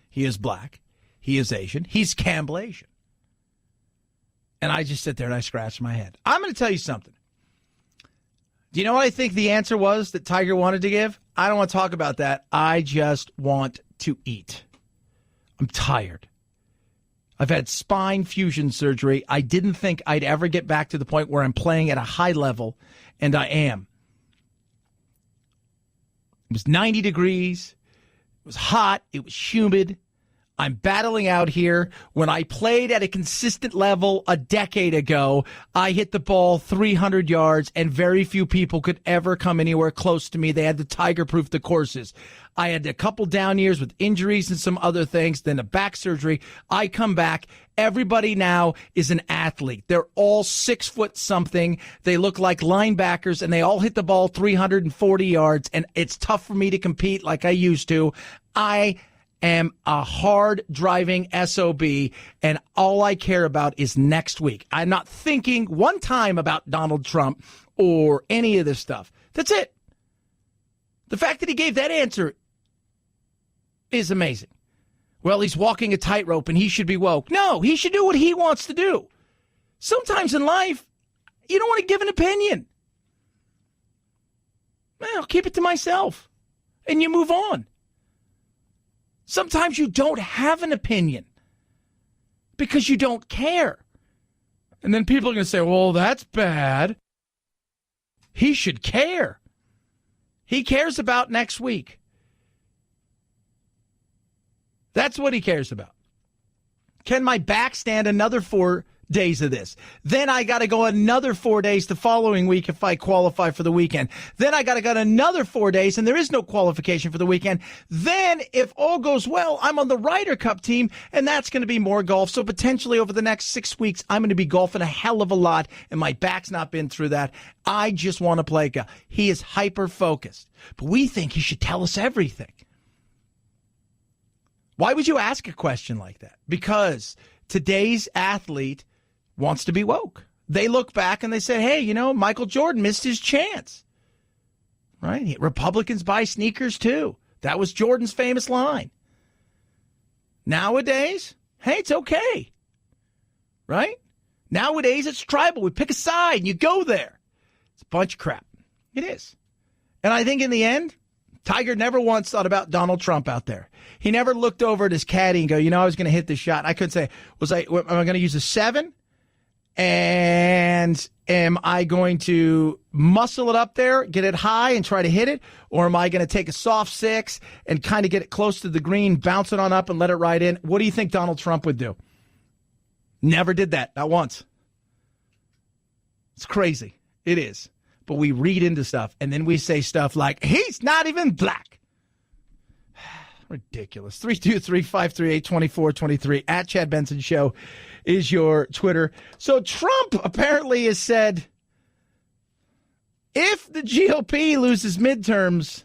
He is black. He is Asian. He's Cambrian Asian. And I just sit there and I scratch my head. I'm going to tell you something. Do you know what I think the answer was that Tiger wanted to give? I don't want to talk about that. I just want to eat. I'm tired. I've had spine fusion surgery. I didn't think I'd ever get back to the point where I'm playing at a high level, and I am. It was 90 degrees. It was hot. It was humid. I'm battling out here. When I played at a consistent level a decade ago, I hit the ball 300 yards, and very few people could ever come anywhere close to me. They had to Tiger-proof the courses. I had a couple down years with injuries and some other things, then a back surgery. I come back. Everybody now is an athlete. They're all 6 foot something. They look like linebackers, and they all hit the ball 340 yards, and it's tough for me to compete like I used to. I am a hard-driving SOB, and all I care about is next week. I'm not thinking one time about Donald Trump or any of this stuff. That's it. The fact that he gave that answer is amazing. Well, he's walking a tightrope, and he should be woke. No, he should do what he wants to do. Sometimes in life, you don't want to give an opinion. Well, keep it to myself, and you move on. Sometimes you don't have an opinion because you don't care. And then people are going to say, well, that's bad. He should care. He cares about next week. That's what he cares about. Can my back stand another 4 days of this? Then I got to go another 4 days the following week if I qualify for the weekend. Then I got to go another 4 days, and there is no qualification for the weekend. Then, if all goes well, I'm on the Ryder Cup team, and that's going to be more golf. So potentially over the next 6 weeks, I'm going to be golfing a hell of a lot, and my back's not been through that. I just want to play golf. He is hyper-focused, but we think he should tell us everything. Why would you ask a question like that? Because today's athlete wants to be woke. They look back and they say, hey, Michael Jordan missed his chance. Right? Republicans buy sneakers too. That was Jordan's famous line. Nowadays, hey, it's okay. Right? Nowadays, it's tribal. We pick a side and you go there. It's a bunch of crap. It is. And I think in the end, Tiger never once thought about Donald Trump out there. He never looked over at his caddy and go, I was going to hit this shot. I couldn't say, am I going to use a 7? And am I going to muscle it up there, get it high and try to hit it? Or am I going to take a soft 6 and kind of get it close to the green, bounce it on up and let it right in? What do you think Donald Trump would do? Never did that. Not once. It's crazy. It is. But we read into stuff, and then we say stuff like, he's not even black. Ridiculous. 323-538-2423 at Chad Benson Show is your Twitter. So Trump apparently has said, if the GOP loses midterms,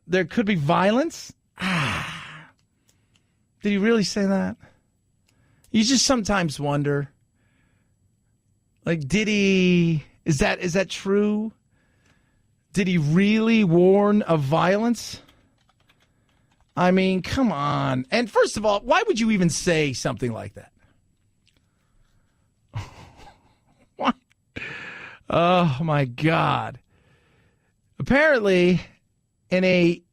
there could be violence. Did he really say that? You just sometimes wonder. Like, did he... Is that true? Did he really warn of violence? I mean, come on. And first of all, why would you even say something like that? What? Oh, my God. Apparently, in a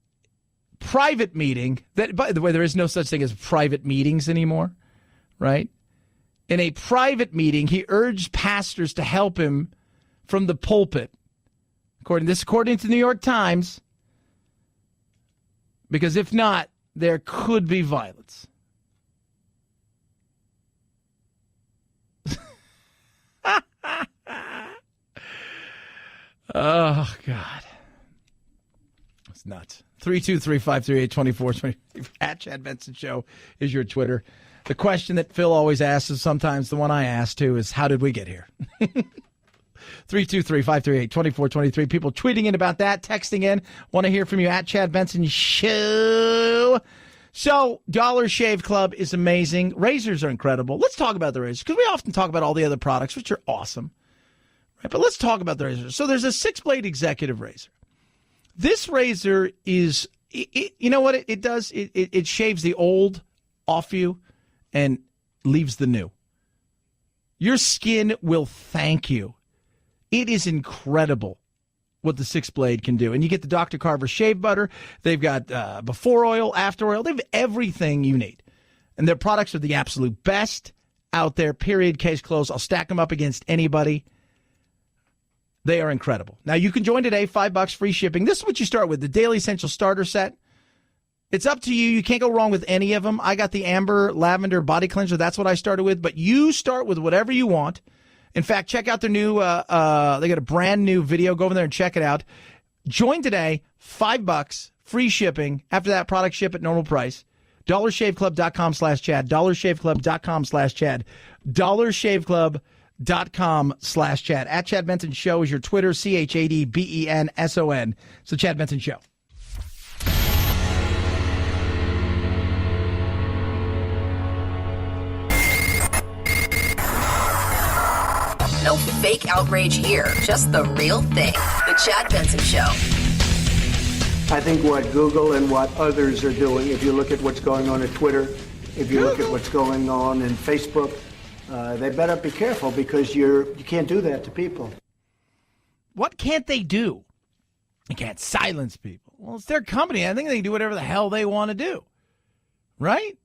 private meeting that, by the way, there is no such thing as private meetings anymore, right? In a private meeting, he urged pastors to help him from the pulpit, according to the New York Times, because if not, there could be violence. Oh, God. It's nuts. 323-538-2420 at Chad Benson Show is your Twitter. The question that Phil always asks is sometimes the one I ask too is, how did we get here? 323-538-2423. People tweeting in about that, texting in. Want to hear from you at Chad Benson Show. So, Dollar Shave Club is amazing. Razors are incredible. Let's talk about the razors, because we often talk about all the other products, which are awesome. Right? But let's talk about the razors. So, there's a 6-blade executive razor. This razor is, you know what it does? It shaves the old off you and leaves the new. Your skin will thank you. It is incredible what the 6-blade can do. And you get the Dr. Carver shave butter. They've got before oil, after oil. They have everything you need. And their products are the absolute best out there, period, case closed. I'll stack them up against anybody. They are incredible. Now, you can join today, $5 free shipping. This is what you start with, the Daily Essential Starter Set. It's up to you. You can't go wrong with any of them. I got the Amber Lavender Body Cleanser. That's what I started with. But you start with whatever you want. In fact, check out their new, they got a brand new video. Go over there and check it out. Join today, $5, free shipping. After that, product ship at normal price. DollarShaveClub.com/Chad. DollarShaveClub.com/Chad. DollarShaveClub.com/Chad. At Chad Benson Show is your Twitter, ChadBenson. So Chad Benson Show. No fake outrage here, just the real thing. The Chad Benson Show. I think what Google and what others are doing, if you look at what's going on at Twitter, if you look at what's going on in Facebook, they better be careful, because you can't do that to people. What can't they do? They can't silence people. Well, it's their company. I think they can do whatever the hell they want to do. Right?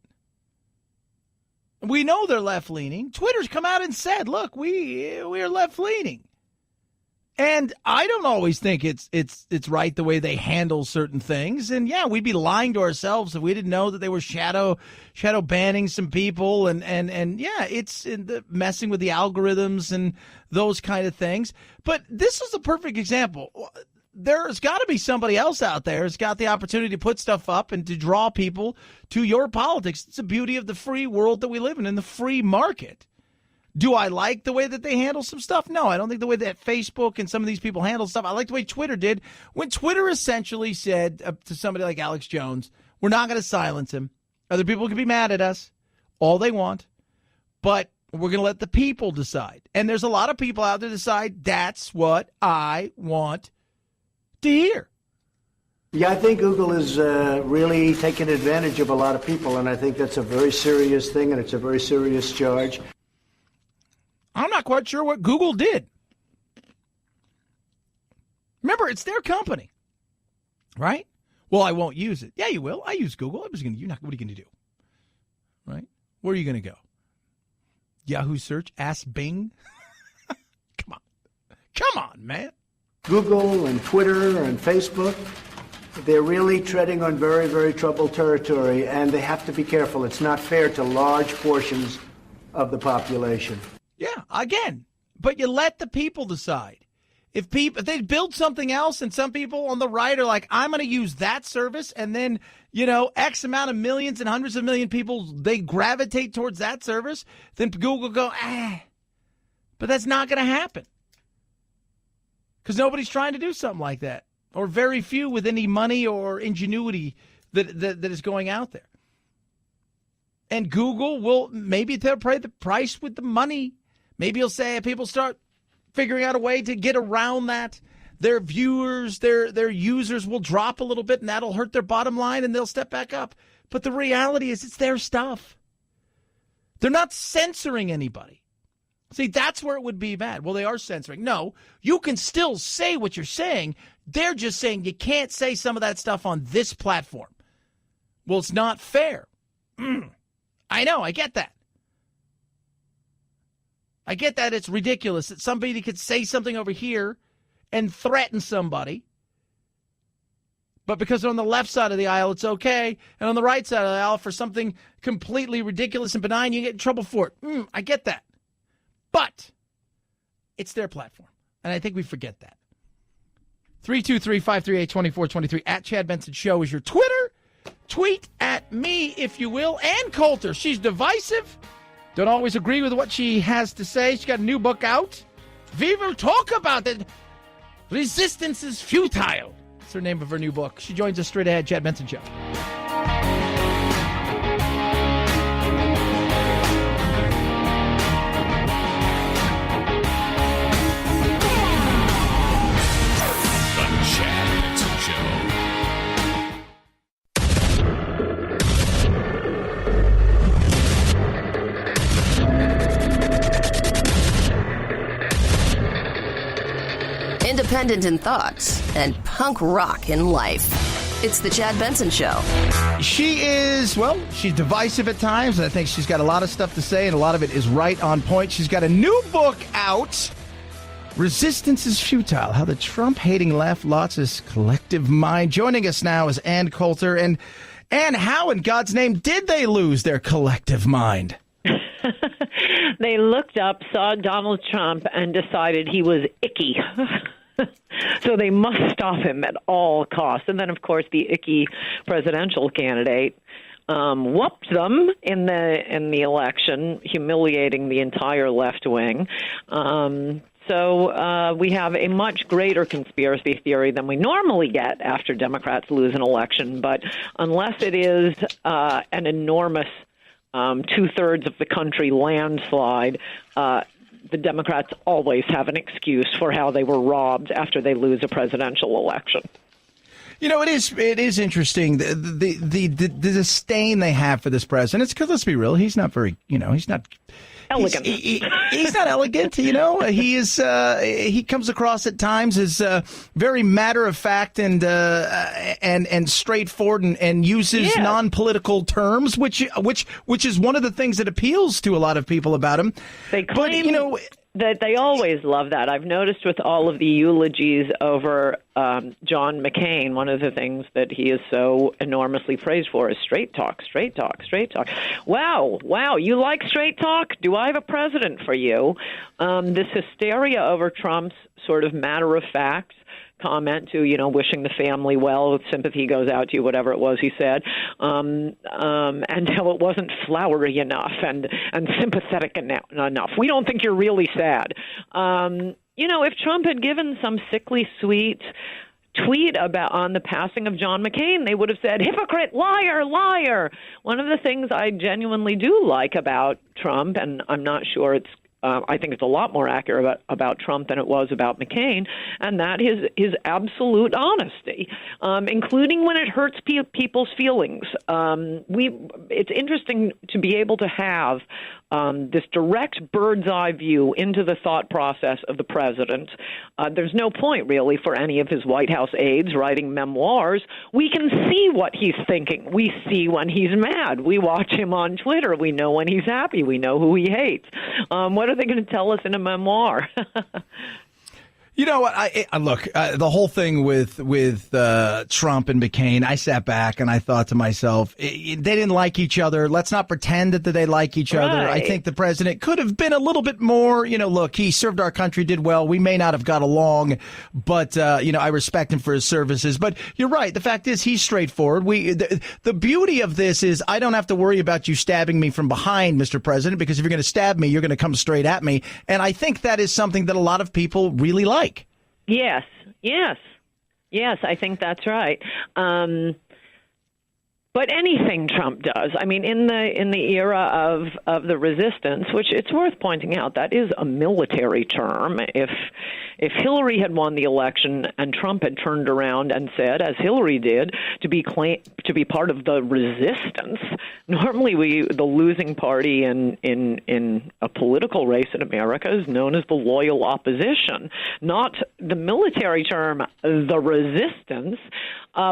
We know they're left-leaning. Twitter's come out and said, look, we are left-leaning. And I don't always think it's right the way they handle certain things. And, yeah, we'd be lying to ourselves if we didn't know that they were shadow banning some people. And yeah, it's messing with the algorithms and those kind of things. But this is a perfect example. There's got to be somebody else out there who's got the opportunity to put stuff up and to draw people to your politics. It's the beauty of the free world that we live in the free market. Do I like the way that they handle some stuff? No, I don't think the way that Facebook and some of these people handle stuff. I like the way Twitter did when Twitter essentially said to somebody like Alex Jones, we're not going to silence him. Other people can be mad at us all they want, but we're going to let the people decide. And there's a lot of people out there decide that's what I want to hear. Yeah, I think Google is really taking advantage of a lot of people, and I think that's a very serious thing, and it's a very serious charge. I'm not quite sure what Google did. Remember, it's their company, right? Well, I won't use it. Yeah, you will. I use Google. What are you going to do? Right? Where are you going to go? Yahoo search? Ask Bing? Come on, man. Google and Twitter and Facebook, they're really treading on very, very troubled territory, and they have to be careful. It's not fair to large portions of the population. Yeah, again, but you let the people decide. If they build something else and some people on the right are like, I'm going to use that service, and then, X amount of millions and hundreds of million people, they gravitate towards that service, then Google go, But that's not going to happen. Because nobody's trying to do something like that, or very few with any money or ingenuity that is going out there. And Google will, maybe they'll pay the price with the money. Maybe you'll say people start figuring out a way to get around that. Their viewers, their users will drop a little bit, and that'll hurt their bottom line, and they'll step back up. But the reality is it's their stuff. They're not censoring anybody. See, that's where it would be bad. Well, they are censoring. No, you can still say what you're saying. They're just saying you can't say some of that stuff on this platform. Well, it's not fair. I know. I get that. I get that it's ridiculous that somebody could say something over here and threaten somebody. But because on the left side of the aisle, it's okay. And on the right side of the aisle, for something completely ridiculous and benign, you get in trouble for it. I get that. But it's their platform. And I think we forget that. 323-538-2423 at Chad Benson Show is your Twitter. Tweet at me, if you will. And Coulter. She's divisive. Don't always agree with what she has to say. She's got a new book out. We will talk about it. Resistance is futile. That's her name of her new book. She joins us straight ahead. Chad Benson Show. Independent in thoughts and punk rock in life. It's the Chad Benson Show. She is, well, she's divisive at times, and I think she's got a lot of stuff to say, and a lot of it is right on point. She's got a new book out, Resistance is Futile, How the Trump-Hating Left Lost His Collective Mind. Joining us now is Ann Coulter. And how in God's name did they lose their collective mind? They looked up, saw Donald Trump, and decided he was icky. So they must stop him at all costs. And then, of course, the icky presidential candidate whooped them in the election, humiliating the entire left wing. So we have a much greater conspiracy theory than we normally get after Democrats lose an election. But unless it is an enormous two-thirds of the country landslide, the Democrats always have an excuse for how they were robbed after they lose a presidential election. You know, it is interesting the disdain they have for this president. It's because, let's be real, he's not very, he's not elegant. He's not elegant. He is. He comes across at times as very matter of fact and straightforward and uses non-political terms, which is one of the things that appeals to a lot of people about him. They claim that they always love that. I've noticed with all of the eulogies over John McCain, one of the things that he is so enormously praised for is straight talk, straight talk, straight talk. Wow, you like straight talk? Do I have a president for you? This hysteria over Trump's sort of matter-of-fact comment to, wishing the family well, sympathy goes out to you, whatever it was he said, and how it wasn't flowery enough and sympathetic enough. We don't think you're really sad. If Trump had given some sickly sweet tweet on the passing of John McCain, they would have said, hypocrite, liar, liar. One of the things I genuinely do like about Trump, and I'm not sure I think it's a lot more accurate about Trump than it was about McCain, and that is his absolute honesty, including when it hurts people's feelings. It's interesting to be able to have this direct bird's eye view into the thought process of the president. There's no point, really, for any of his White House aides writing memoirs. We can see what he's thinking. We see when he's mad. We watch him on Twitter. We know when he's happy. We know who he hates. What are they going to tell us in a memoir? You know what? Look, the whole thing with Trump and McCain, I sat back and I thought to myself, they didn't like each other. Let's not pretend that they like each other. I think the president could have been a little bit more, look, he served our country, did well. We may not have got along, but, I respect him for his services. But you're right. The fact is he's straightforward. The beauty of this is I don't have to worry about you stabbing me from behind, Mr. President, because if you're going to stab me, you're going to come straight at me. And I think that is something that a lot of people really like. Yes, I think that's right. But anything Trump does, I mean, in the era of the resistance, which it's worth pointing out, that is a military term. If Hillary had won the election and Trump had turned around and said, as Hillary did, to be part of the resistance, normally the losing party in a political race in America is known as the loyal opposition, not the military term, the resistance.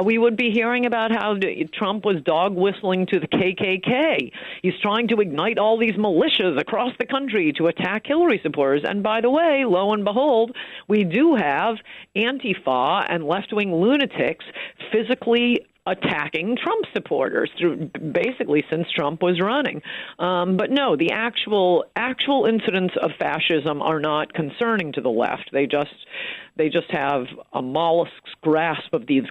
We would be hearing about how Trump was is dog whistling to the KKK. He's trying to ignite all these militias across the country to attack Hillary supporters. And by the way, lo and behold, we do have Antifa and left-wing lunatics physically attacking Trump supporters through basically since Trump was running. But no, the actual incidents of fascism are not concerning to the left. They just have a mollusk's grasp of these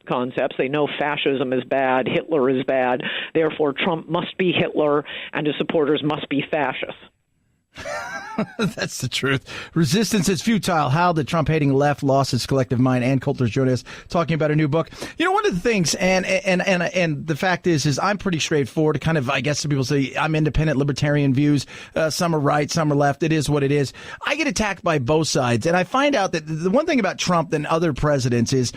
concepts. They know fascism is bad, Hitler is bad, therefore Trump must be Hitler and his supporters must be fascists. That's the truth. Resistance is futile. How the Trump-hating left lost its collective mind. Ann Coulter's joining us, talking about a new book. You know, one of the things, and the fact is I'm pretty straightforward. Kind of, I guess some people say I'm independent, libertarian views. Some are right, some are left. It is what it is. I get attacked by both sides, and I find out that the one thing about Trump and other presidents is,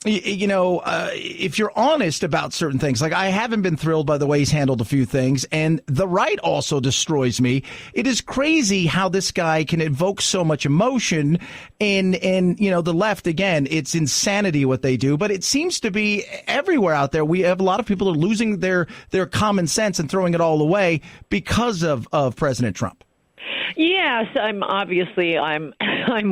if you're honest about certain things, like I haven't been thrilled by the way he's handled a few things, and the right also destroys me. It is crazy how this guy can evoke so much emotion, and the left, again, it's insanity what they do, but it seems to be everywhere out there. We have a lot of people are losing their common sense and throwing it all away because of President Trump. Yes, I'm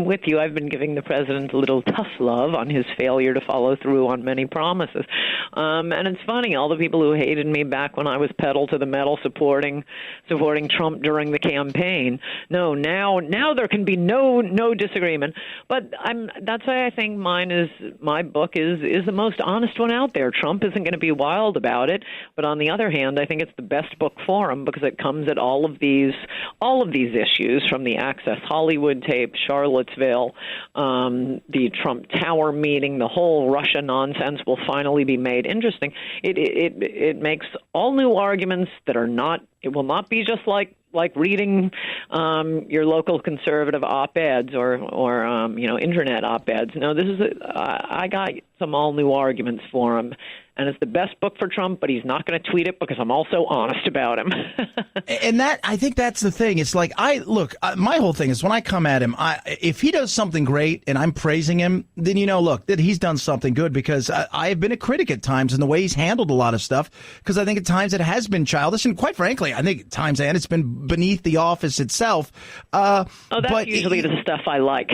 with you. I've been giving the president a little tough love on his failure to follow through on many promises. And it's funny, all the people who hated me back when I was pedal to the metal supporting Trump during the campaign. No, now there can be no disagreement. But that's why I think my book is the most honest one out there. Trump isn't going to be wild about it, but on the other hand, I think it's the best book for him because it comes at all of these issues, from the Access Hollywood tape, Charlottesville, the Trump Tower meeting, the whole Russia nonsense will finally be made interesting. It makes all new arguments that are not. It will not be just like reading your local conservative op-eds or internet op-eds. No, this is I got some all new arguments for him. And it's the best book for Trump, but he's not going to tweet it because I'm also honest about him. And I think that's the thing. It's like, my whole thing is when I come at him, if he does something great and I'm praising him, then, that he's done something good, because I have been a critic at times in the way he's handled a lot of stuff, because I think at times it has been childish. And quite frankly, I think at times, and it's been beneath the office itself. That's usually the stuff I like.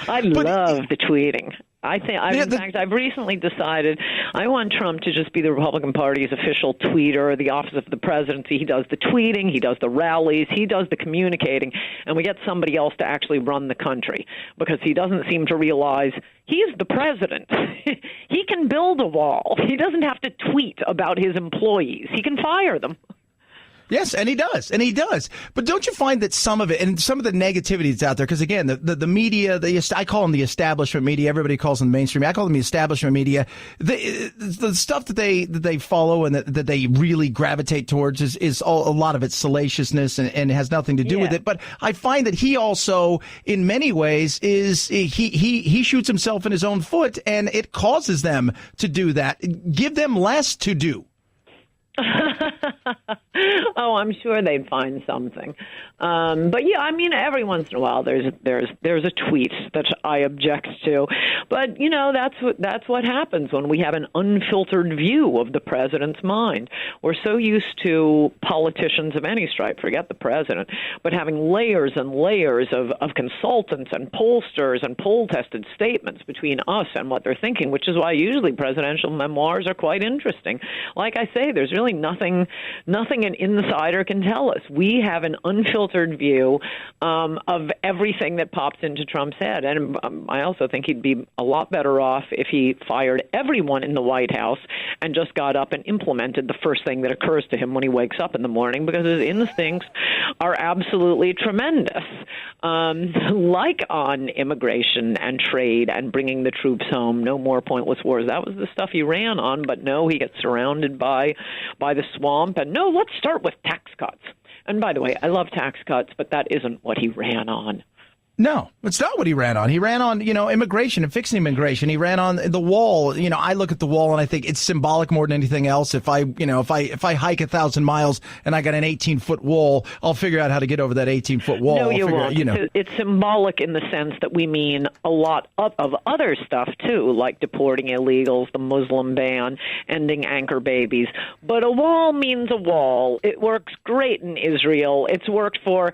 I love the tweeting. In fact, I've recently decided I want Trump to just be the Republican Party's official tweeter, the office of the presidency. He does the tweeting, he does the rallies, he does the communicating, and we get somebody else to actually run the country, because he doesn't seem to realize he's the president. He can build a wall. He doesn't have to tweet about his employees. He can fire them. Yes, and he does. But don't you find that some of it, and some of the negativity that's out there, because again, the media, I call them the establishment media. Everybody calls them the mainstream. I call them the establishment media. The stuff that they follow and that they really gravitate towards is a lot of it's salaciousness and has nothing to do with it. But I find that he also, in many ways, he shoots himself in his own foot, and it causes them to do that. Give them less to do. Oh, I'm sure they'd find something. But yeah, I mean, every once in a while there's a tweet that I object to. But that's what happens when we have an unfiltered view of the president's mind. We're so used to politicians of any stripe, forget the president, but having layers and layers of consultants and pollsters and poll-tested statements between us and what they're thinking, which is why usually presidential memoirs are quite interesting. Like I say, there's really nothing an insider can tell us. We have an unfiltered view of everything that pops into Trump's head. And I also think he'd be a lot better off if he fired everyone in the White House and just got up and implemented the first thing that occurs to him when he wakes up in the morning, because his instincts are absolutely tremendous. Like on immigration and trade and bringing the troops home, no more pointless wars. That was the stuff he ran on, but no, he gets surrounded by the swamp. And no, let's start with tax cuts. And by the way, I love tax cuts, but that isn't what he ran on. No, it's not what he ran on. He ran on, immigration and fixing immigration. He ran on the wall. I look at the wall and I think it's symbolic more than anything else. If I hike 1,000 miles and I got an 18-foot wall, I'll figure out how to get over that 18-foot wall. No, you won't. It's symbolic in the sense that we mean a lot of other stuff, too, like deporting illegals, the Muslim ban, ending anchor babies. But a wall means a wall. It works great in Israel. It's worked for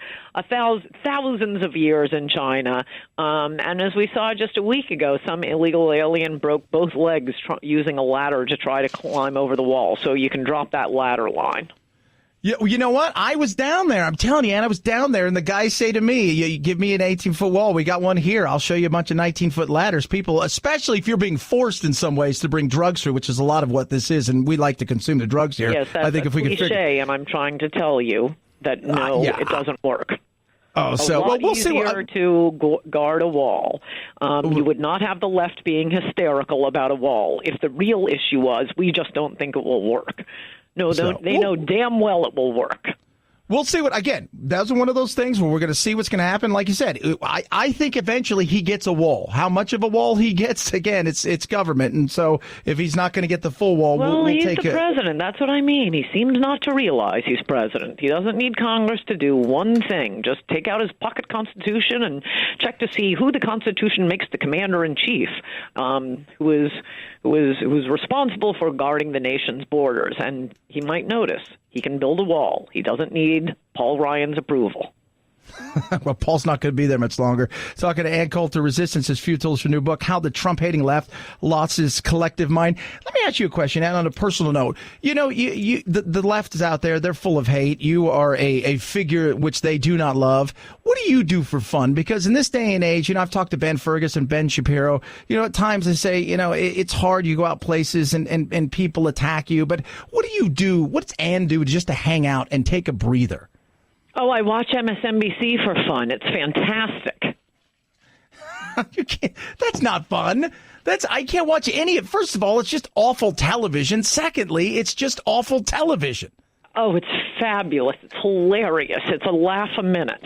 thousands of years in China. And as we saw just a week ago, some illegal alien broke both legs using a ladder to try to climb over the wall. So you can drop that ladder line. Yeah, you know what? I was down there. I'm telling you, Ann, I was down there, and the guys say to me, you give me an 18-foot wall. We got one here. I'll show you a bunch of 19-foot ladders. People, especially if you're being forced in some ways to bring drugs through, which is a lot of what this is, and we like to consume the drugs here. Yes, that's I think a if we cliche, and I'm trying to tell you that, no, it doesn't work. Oh, so we'll see. Easier to guard a wall. You would not have the left being hysterical about a wall if the real issue was we just don't think it will work. No, they know damn well it will work. We'll see that's one of those things where we're going to see what's going to happen. Like you said, I think eventually he gets a wall. How much of a wall he gets, again, it's government. And so if he's not going to get the full wall, we'll he's take the president. That's what I mean. He seems not to realize he's president. He doesn't need Congress to do one thing. Just take out his pocket constitution and check to see who the Constitution makes the commander-in-chief, who is responsible for guarding the nation's borders. And he might notice he can build a wall. He doesn't need Paul Ryan's approval. Well, Paul's not going to be there much longer. Talking to Ann Coulter, Resistance is Futile, is her new book, How the Trump-Hating Left Lost Its Collective Mind. Let me ask you a question, Ann, on a personal note. The left is out there. They're full of hate. You are a figure which they do not love. What do you do for fun? Because in this day and age, I've talked to Ben Ferguson, Ben Shapiro. At times they say, it's hard. You go out places and people attack you. But what do you do? What does Ann do just to hang out and take a breather? Oh, I watch MSNBC for fun. It's fantastic. You can't. That's not fun. I can't watch any of it. First of all, it's just awful television. Secondly, it's just awful television. Oh, it's fabulous. It's hilarious. It's a laugh a minute.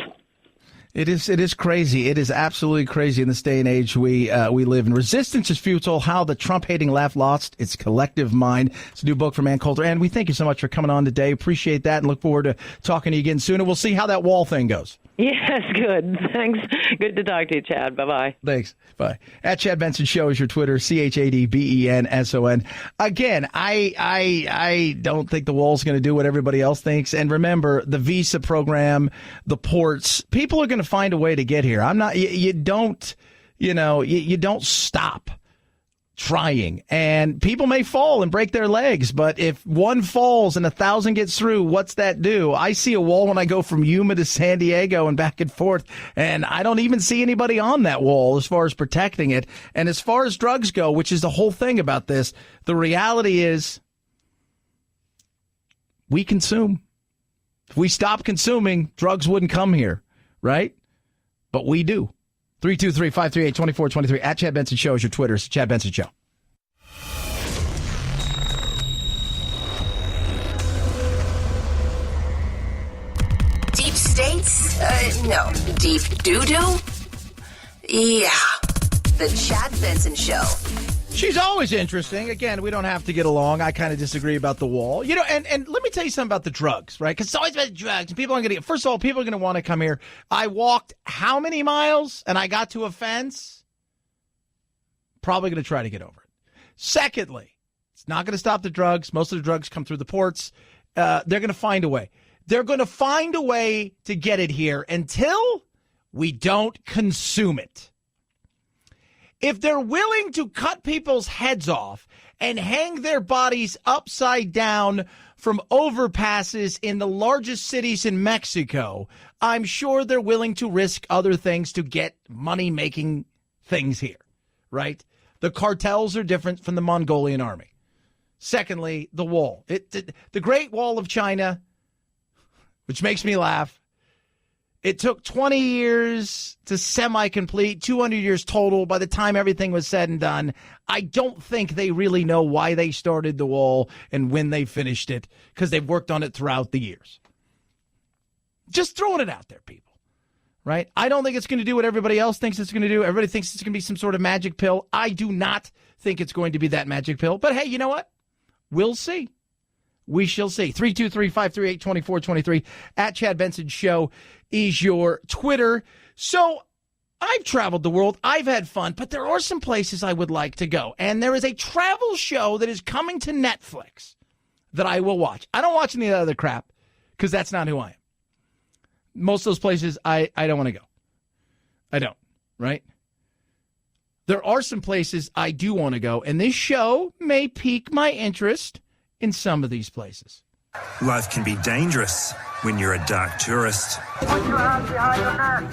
It is crazy. It is absolutely crazy in this day and age we live in. Resistance is Futile, How the Trump-Hating Left Lost Its Collective Mind. It's a new book from Ann Coulter. And we thank you so much for coming on today. Appreciate that and look forward to talking to you again soon. And we'll see how that wall thing goes. Yes, good. Thanks. Good to talk to you, Chad. Bye-bye. Thanks. Bye. At Chad Benson Show is your Twitter, ChadBenson. Again, I don't think the wall's going to do what everybody else thinks. And remember, the visa program, the ports, people are going to find a way to get here. You don't stop trying, and people may fall and break their legs, but if one falls and 1,000 gets through, what's that do? I see a wall when I go from Yuma to San Diego and back and forth, and I don't even see anybody on that wall as far as protecting it. And as far as drugs go, which is the whole thing about this, the reality is we consume. If we stop consuming, drugs wouldn't come here, right? But we do. 323-538-2423. At Chad Benson Show is your Twitter. It's Chad Benson Show. Deep states? No. Deep doo-doo? Yeah. The Chad Benson Show. She's always interesting. Again, we don't have to get along. I kind of disagree about the wall. And let me tell you something about the drugs, right? Because it's always about the drugs. And people are going to first of all, people are going to want to come here. I walked how many miles and I got to a fence? Probably going to try to get over it. Secondly, it's not going to stop the drugs. Most of the drugs come through the ports. They're going to find a way. They're going to find a way to get it here until we don't consume it. If they're willing to cut people's heads off and hang their bodies upside down from overpasses in the largest cities in Mexico, I'm sure they're willing to risk other things to get money-making things here, right? The cartels are different from the Mongolian army. Secondly, the wall. The Great Wall of China, which makes me laugh. It took 20 years to semi-complete, 200 years total by the time everything was said and done. I don't think they really know why they started the wall and when they finished it, because they've worked on it throughout the years. Just throwing it out there, people. right? I don't think it's going to do what everybody else thinks it's going to do. Everybody thinks it's going to be some sort of magic pill. I do not think it's going to be that magic pill. But hey, you know what? We'll see. We shall see. 323-538-2423 at Chad Benson Show is your Twitter. So I've traveled the world. I've had fun, but there are some places I would like to go. And there is a travel show that is coming to Netflix that I will watch. I don't watch any other crap because that's not who I am. Most of those places I don't want to go. I don't, right? There are some places I do want to go, and this show may pique my interest in some of these places. Life can be dangerous when you're a dark tourist.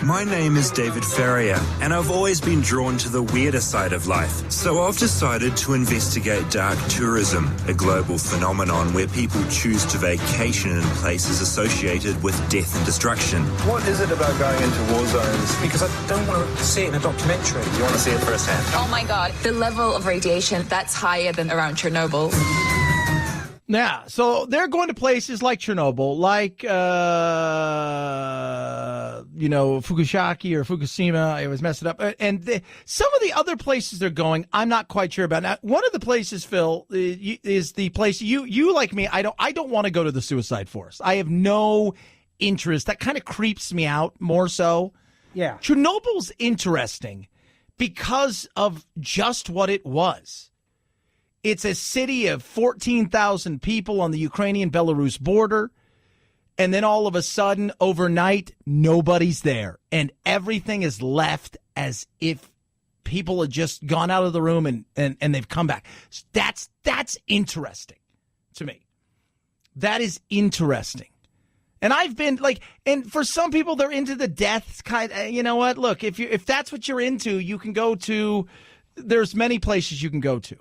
My name is David Ferrier, and I've always been drawn to the weirder side of life. So I've decided to investigate dark tourism, a global phenomenon where people choose to vacation in places associated with death and destruction. What is it about going into war zones? Because I don't want to see it in a documentary. You want to see it firsthand? Oh my God, the level of radiation, that's higher than around Chernobyl. Yeah, so they're going to places like Chernobyl, like, Fukushima or Fukushima. I always mess it up. And some of the other places they're going, I'm not quite sure about. Now, one of the places, Phil, is the place you like me. I don't want to go to the suicide forest. I have no interest. That kind of creeps me out more so. Yeah. Chernobyl's interesting because of just what it was. It's a city of 14,000 people on the Ukrainian-Belarus border. And then all of a sudden, overnight, nobody's there. And everything is left as if people had just gone out of the room and they've come back. That's interesting to me. That is interesting. And I've been and for some people, they're into the death kind. You know what? Look, if that's what you're into, you can go to, there's many places you can go to.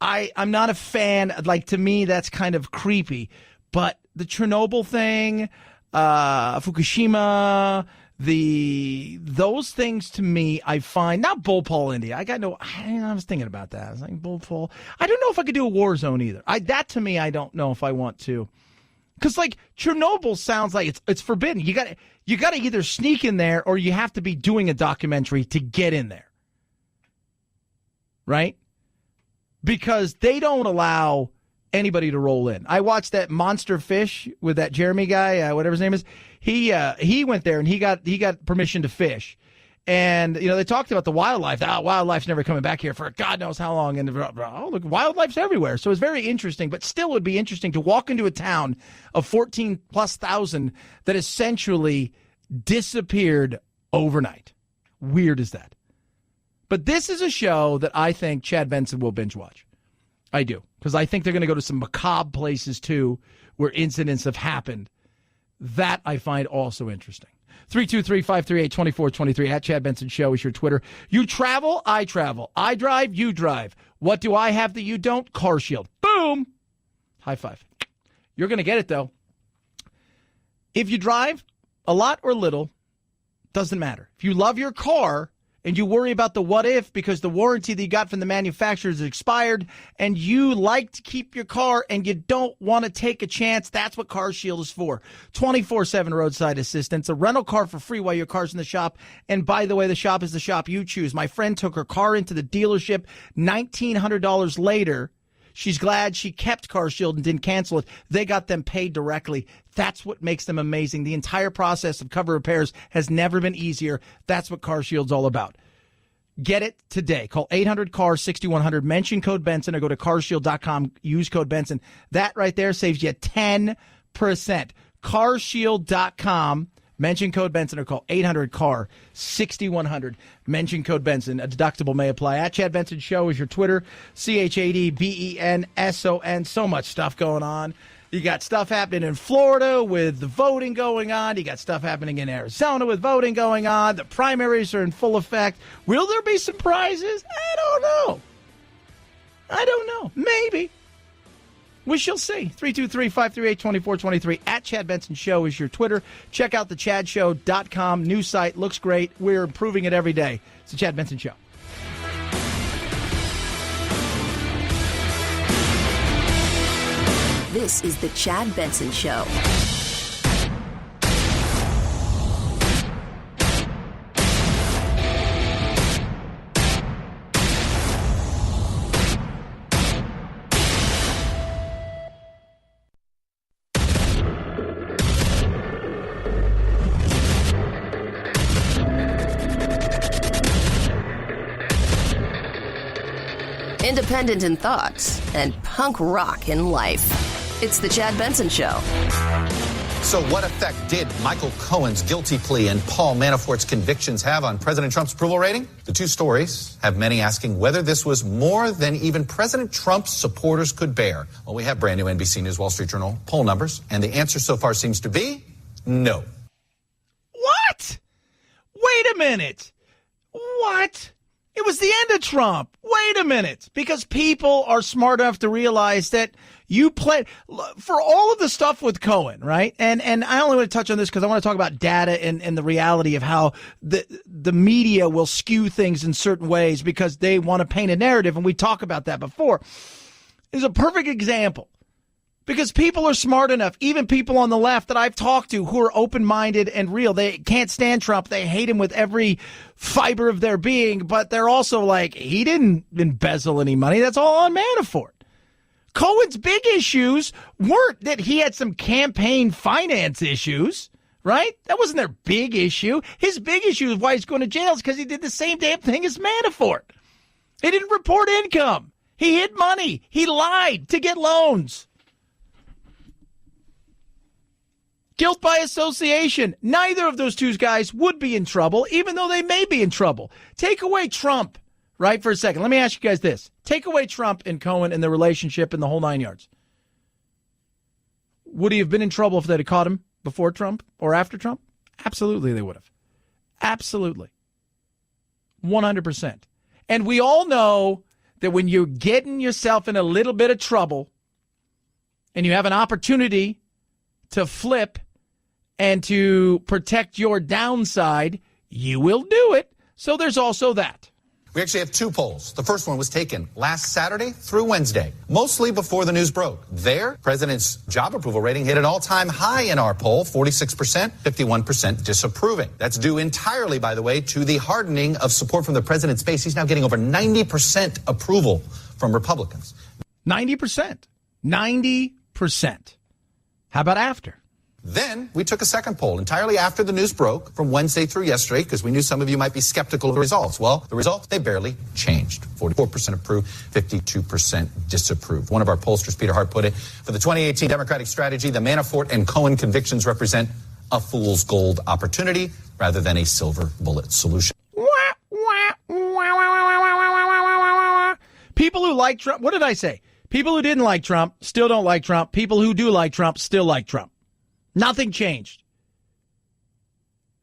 I'm not a fan. To me, that's kind of creepy. But the Chernobyl thing, Fukushima, those things to me, I find, not Bhopal, India. I was thinking about that. I was like, Bhopal. I don't know if I could do a war zone either. That to me, I don't know if I want to. Because Chernobyl sounds like it's forbidden. You got to either sneak in there or you have to be doing a documentary to get in there. Right? Because they don't allow anybody to roll in. I watched that Monster Fish with that Jeremy guy, whatever his name is. He went there and he got permission to fish. And, they talked about the wildlife. Wildlife's never coming back here for God knows how long. And, look, wildlife's everywhere. So it's very interesting. But still, it would be interesting to walk into a town of 14,000+ that essentially disappeared overnight. Weird as that. But this is a show that I think Chad Benson will binge watch. I do. Because I think they're going to go to some macabre places, too, where incidents have happened. That I find also interesting. 323-538-2423 at Chad Benson Show is your Twitter. You travel, I travel. I drive, you drive. What do I have that you don't? Car Shield. Boom. High five. You're going to get it, though. If you drive a lot or little, doesn't matter. If you love your car and you worry about the what if because the warranty that you got from the manufacturer is expired and you like to keep your car and you don't want to take a chance, that's what Car Shield is for. 24/7 roadside assistance, a rental car for free while your car's in the shop. And by the way, the shop is the shop you choose. My friend took her car into the dealership, $1,900 later. She's glad she kept Car Shield and didn't cancel it. They got them paid directly. That's what makes them amazing. The entire process of cover repairs has never been easier. That's what Car Shield's all about. Get it today. Call 800-CAR-6100. Mention code Benson or go to carshield.com. Use code Benson. That right there saves you 10%. Carshield.com. Mention code Benson or call 800-CAR-6100. Mention code Benson. A deductible may apply. At Chad Benson Show is your Twitter. ChadBenson. So much stuff going on. You got stuff happening in Florida with the voting going on. You got stuff happening in Arizona with voting going on. The primaries are in full effect. Will there be surprises? I don't know. Maybe. We shall see. 323-538-2423. At Chad Benson Show is your Twitter. Check out the chadshow.com. New site. Looks great. We're improving it every day. It's the Chad Benson Show. This is the Chad Benson Show. independent in thoughts, and punk rock in life. It's The Chad Benson Show. So what effect did Michael Cohen's guilty plea and Paul Manafort's convictions have on President Trump's approval rating? The two stories have many asking whether this was more than even President Trump's supporters could bear. Well, we have brand new NBC News Wall Street Journal poll numbers, and the answer so far seems to be no. What? Wait a minute. What? It was the end of Trump. Wait a minute. Because people are smart enough to realize that you play for all of the stuff with Cohen, right? And I only want to touch on this because I want to talk about data and the reality of how the media will skew things in certain ways because they want to paint a narrative. And we talk about that before. It's a perfect example because people are smart enough, even people on the left that I've talked to who are open-minded and real. They can't stand Trump. They hate him with every fiber of their being, but they're also like, he didn't embezzle any money. That's all on Manafort. Cohen's big issues weren't that he had some campaign finance issues, right? That wasn't their big issue. His big issue is why he's going to jail is because he did the same damn thing as Manafort. He didn't report income. He hid money. He lied to get loans. Guilt by association. Neither of those two guys would be in trouble, even though they may be in trouble. Take away Trump, right, for a second. Let me ask you guys this. Take away Trump and Cohen and their relationship and the whole 9 yards. Would he have been in trouble if they'd have caught him before Trump or after Trump? Absolutely, they would have. Absolutely. 100%. And we all know that when you're getting yourself in a little bit of trouble and you have an opportunity to flip and to protect your downside, you will do it. So there's also that. We actually have two polls. The first one was taken last Saturday through Wednesday, mostly before the news broke. There, President's job approval rating hit an all-time high in our poll, 46%, 51% disapproving. That's due entirely, by the way, to the hardening of support from the president's base. He's now getting over 90% approval from Republicans. 90%. 90%. How about after? Then we took a second poll entirely after the news broke from Wednesday through yesterday because we knew some of you might be skeptical of the results. Well, the results, they barely changed. 44% approved, 52% disapproved. One of our pollsters, Peter Hart, put it, for the 2018 Democratic strategy, the Manafort and Cohen convictions represent a fool's gold opportunity rather than a silver bullet solution. People who like Trump, what did I say? People who didn't like Trump still don't like Trump. People who do like Trump still like Trump. Nothing changed.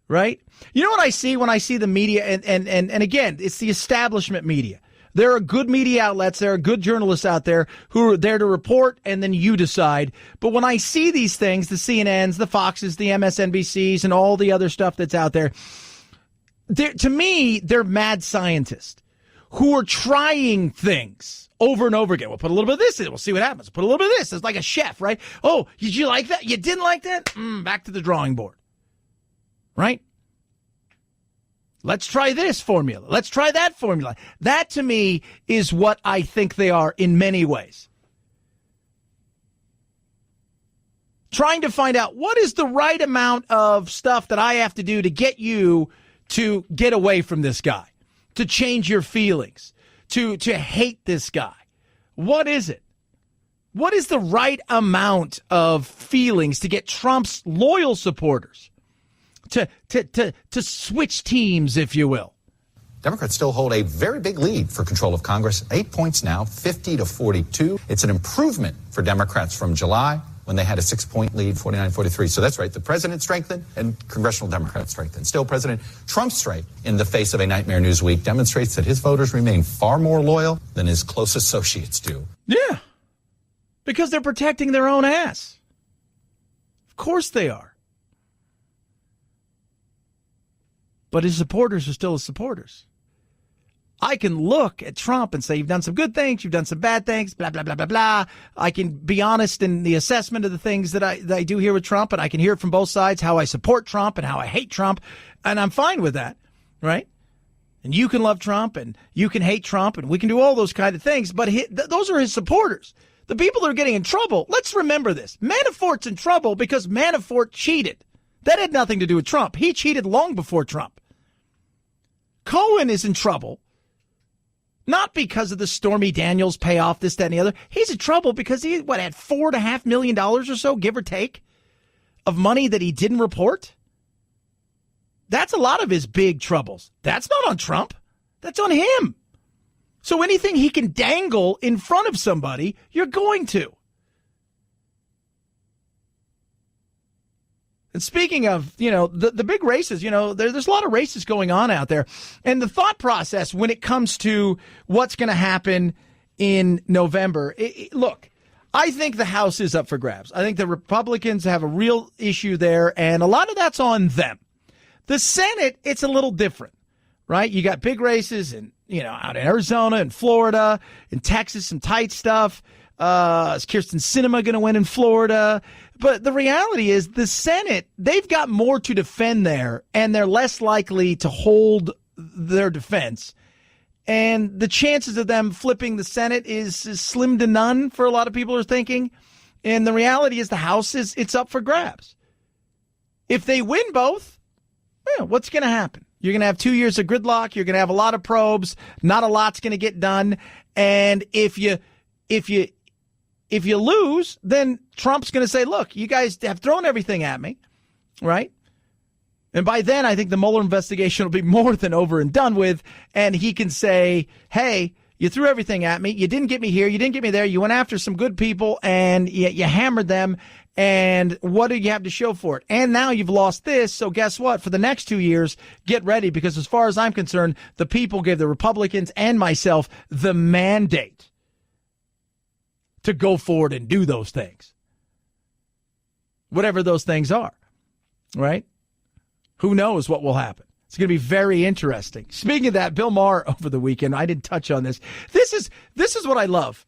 Right? You know what I see when I see the media, and again, it's the establishment media. There are good media outlets, there are good journalists out there who are there to report, and then you decide. But when I see these things, the CNNs, the Foxes, the MSNBCs, and all the other stuff that's out there, to me, they're mad scientists who are trying things over and over again. We'll put a little bit of this in. We'll see what happens. Put a little bit of this. It's like a chef, right? Oh, did you like that? You didn't like that? Back to the drawing board. Right? Let's try this formula. Let's try that formula. That, to me, is what I think they are in many ways. Trying to find out what is the right amount of stuff that I have to do to get you to get away from this guy, to change your feelings, to hate this guy. What is it? What is the right amount of feelings to get Trump's loyal supporters to switch teams, if you will? Democrats still hold a very big lead for control of Congress. 8 points now, 50-42. It's an improvement for Democrats from July when they had a 6-point lead, 49-43. So that's right. The president strengthened and congressional Democrats strengthened. Still, President Trump's strike in the face of a nightmare news week demonstrates that his voters remain far more loyal than his close associates do. Yeah, because they're protecting their own ass. Of course they are. But his supporters are still his supporters. I can look at Trump and say, you've done some good things, you've done some bad things, blah, blah, blah, blah, blah. I can be honest in the assessment of the things that I do here with Trump, and I can hear it from both sides, how I support Trump and how I hate Trump, and I'm fine with that, right? And you can love Trump, and you can hate Trump, and we can do all those kind of things, but those are his supporters. The people that are getting in trouble, let's remember this. Manafort's in trouble because Manafort cheated. That had nothing to do with Trump. He cheated long before Trump. Cohen is in trouble Not because of the Stormy Daniels payoff, this, that, and the other. He's in trouble because he, had $4.5 million or so, give or take, of money that he didn't report? That's a lot of his big troubles. That's not on Trump. That's on him. So anything he can dangle in front of somebody, you're going to. And speaking of, the big races, there's a lot of races going on out there. And the thought process when it comes to what's going to happen in November, look, I think the House is up for grabs. I think the Republicans have a real issue there, and a lot of that's on them. The Senate, it's a little different, right? You got big races and, out in Arizona and Florida and Texas, some tight stuff. Is Kirsten Sinema going to win in Florida? But the reality is the Senate, they've got more to defend there, and they're less likely to hold their defense. And the chances of them flipping the Senate is slim to none for a lot of people are thinking. And the reality is the House it's up for grabs. If they win both, what's going to happen? You're going to have 2 years of gridlock. You're going to have a lot of probes. Not a lot's going to get done. And if you lose, then Trump's going to say, look, you guys have thrown everything at me, right? And by then, I think the Mueller investigation will be more than over and done with. And he can say, hey, you threw everything at me. You didn't get me here. You didn't get me there. You went after some good people and you hammered them. And what do you have to show for it? And now you've lost this. So guess what? For the next 2 years, get ready, because as far as I'm concerned, the people gave the Republicans and myself the mandate to go forward and do those things. Whatever those things are, right? Who knows what will happen? It's going to be very interesting. Speaking of that, Bill Maher over the weekend, I didn't touch on this. This is what I love.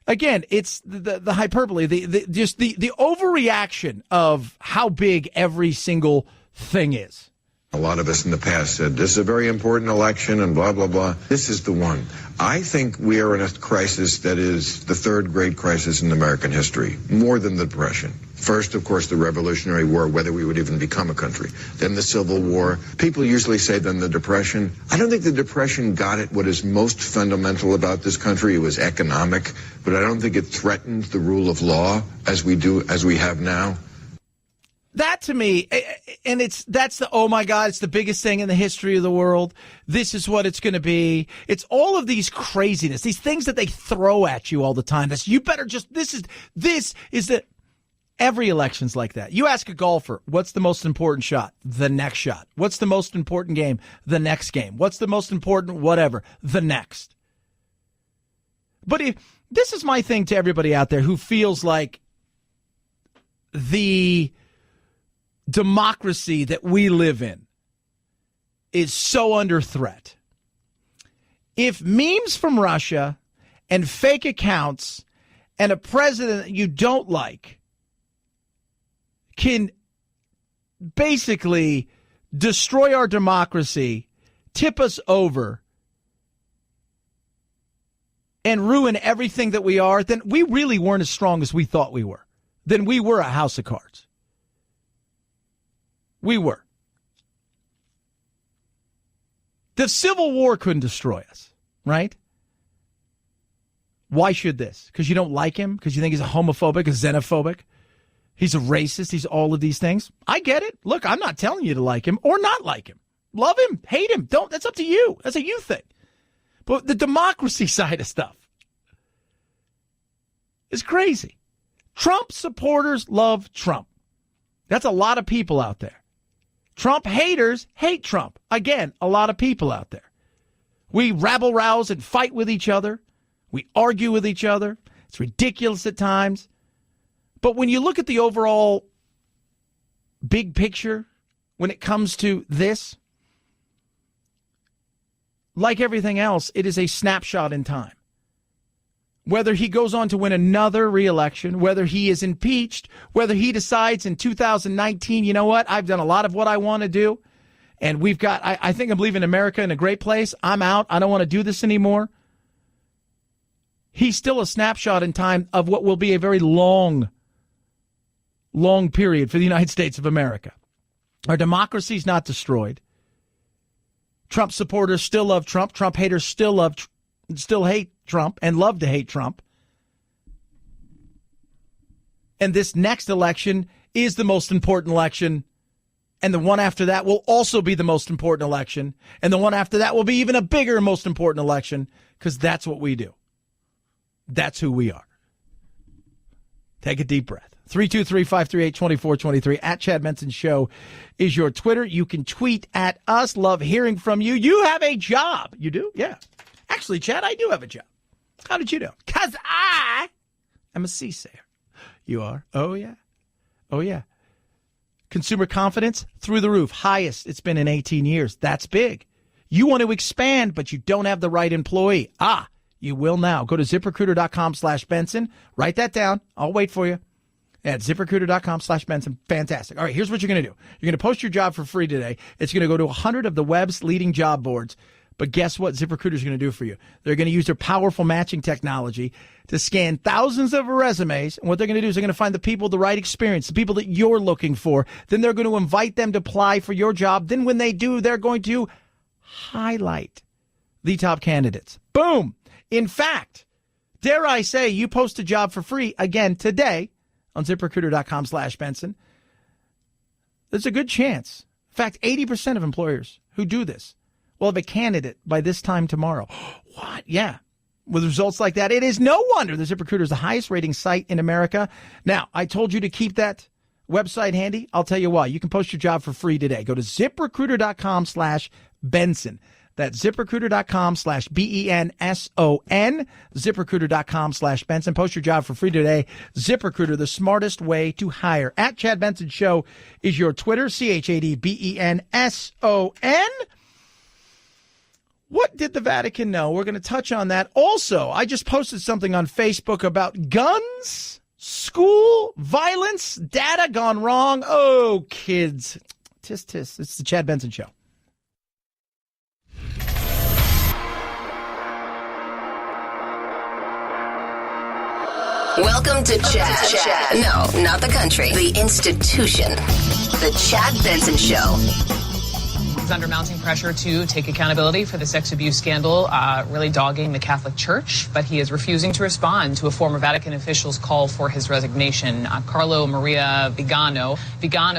Again, it's the hyperbole, just the overreaction of how big every single thing is. A lot of us in the past said, this is a very important election and blah, blah, blah. This is the one. I think we are in a crisis that is the third great crisis in American history, more than the Depression. First, of course, the Revolutionary War, whether we would even become a country. Then the Civil War. People usually say then the Depression. I don't think the Depression got at what is most fundamental about this country. It was economic, but I don't think it threatened the rule of law as we have now. That to me, and oh my God, it's the biggest thing in the history of the world. This is what it's going to be. It's all of these craziness, these things that they throw at you all the time. You better just, this is the, every election's like that. You ask a golfer, what's the most important shot? The next shot. What's the most important game? The next game. What's the most important whatever? The next. But this is my thing to everybody out there who feels like the democracy that we live in is so under threat. If memes from Russia and fake accounts and a president that you don't like can basically destroy our democracy, tip us over, and ruin everything that we are, then we really weren't as strong as we thought we were. Then we were a house of cards. We were. The Civil War couldn't destroy us, right? Why should this? Because you don't like him? Because you think he's a homophobic, a xenophobic? He's a racist? He's all of these things? I get it. Look, I'm not telling you to like him or not like him. Love him, hate him. Don't. That's up to you. That's a you thing. But the democracy side of stuff is crazy. Trump supporters love Trump. That's a lot of people out there. Trump haters hate Trump. Again, a lot of people out there. We rabble-rouse and fight with each other. We argue with each other. It's ridiculous at times. But when you look at the overall big picture, when it comes to this, like everything else, it is a snapshot in time. Whether he goes on to win another re-election, whether he is impeached, whether he decides in 2019, you know what, I've done a lot of what I want to do, and we've got, I think I'm leaving America in a great place. I'm out. I don't want to do this anymore. He's still a snapshot in time of what will be a very long period for the United States of America. Our democracy is not destroyed. Trump supporters still love Trump. Trump haters still hate Trump and love to hate Trump. And this next election is the most important election. And the one after that will also be the most important election. And the one after that will be even a bigger, most important election, because that's what we do. That's who we are. Take a deep breath. 323-538-2423 at Chad Benson Show is your Twitter. You can tweet at us. Love hearing from you. You have a job. You do? Yeah. Actually, Chad, I do have a job. How did you know? Because I am a CSAyer. You are? Oh, yeah. Oh, yeah. Consumer confidence through the roof. Highest it's been in 18 years. That's big. You want to expand, but you don't have the right employee. You will now. Go to ZipRecruiter.com/Benson. Write that down. I'll wait for you. At ZipRecruiter.com/Benson. Fantastic. All right, here's what you're going to do. You're going to post your job for free today. It's going to go to 100 of the web's leading job boards. But guess what ZipRecruiter is going to do for you? They're going to use their powerful matching technology to scan thousands of resumes. And what they're going to do is they're going to find the people with the right experience, the people that you're looking for. Then they're going to invite them to apply for your job. Then when they do, they're going to highlight the top candidates. Boom. In fact, dare I say, you post a job for free again today on ZipRecruiter.com/Benson. There's a good chance. In fact, 80% of employers who do this will have a candidate by this time tomorrow. What? Yeah. With results like that, it is no wonder the ZipRecruiter is the highest rating site in America. Now, I told you to keep that website handy. I'll tell you why. You can post your job for free today. Go to ZipRecruiter.com/Benson. That's ZipRecruiter.com/BENSON. ZipRecruiter.com/Benson. Post your job for free today. ZipRecruiter, the smartest way to hire. At Chad Benson Show is your Twitter. ChadBenson. What did the Vatican know? We're going to touch on that. Also, I just posted something on Facebook about guns, school, violence, data gone wrong. Oh, kids. Tis, tis. It's the Chad Benson Show. Welcome to Chad. No, not the country. The institution. The Chad Benson Show. He's under mounting pressure to take accountability for the sex abuse scandal, really dogging the Catholic Church, but he is refusing to respond to a former Vatican official's call for his resignation. Carlo Maria Vigano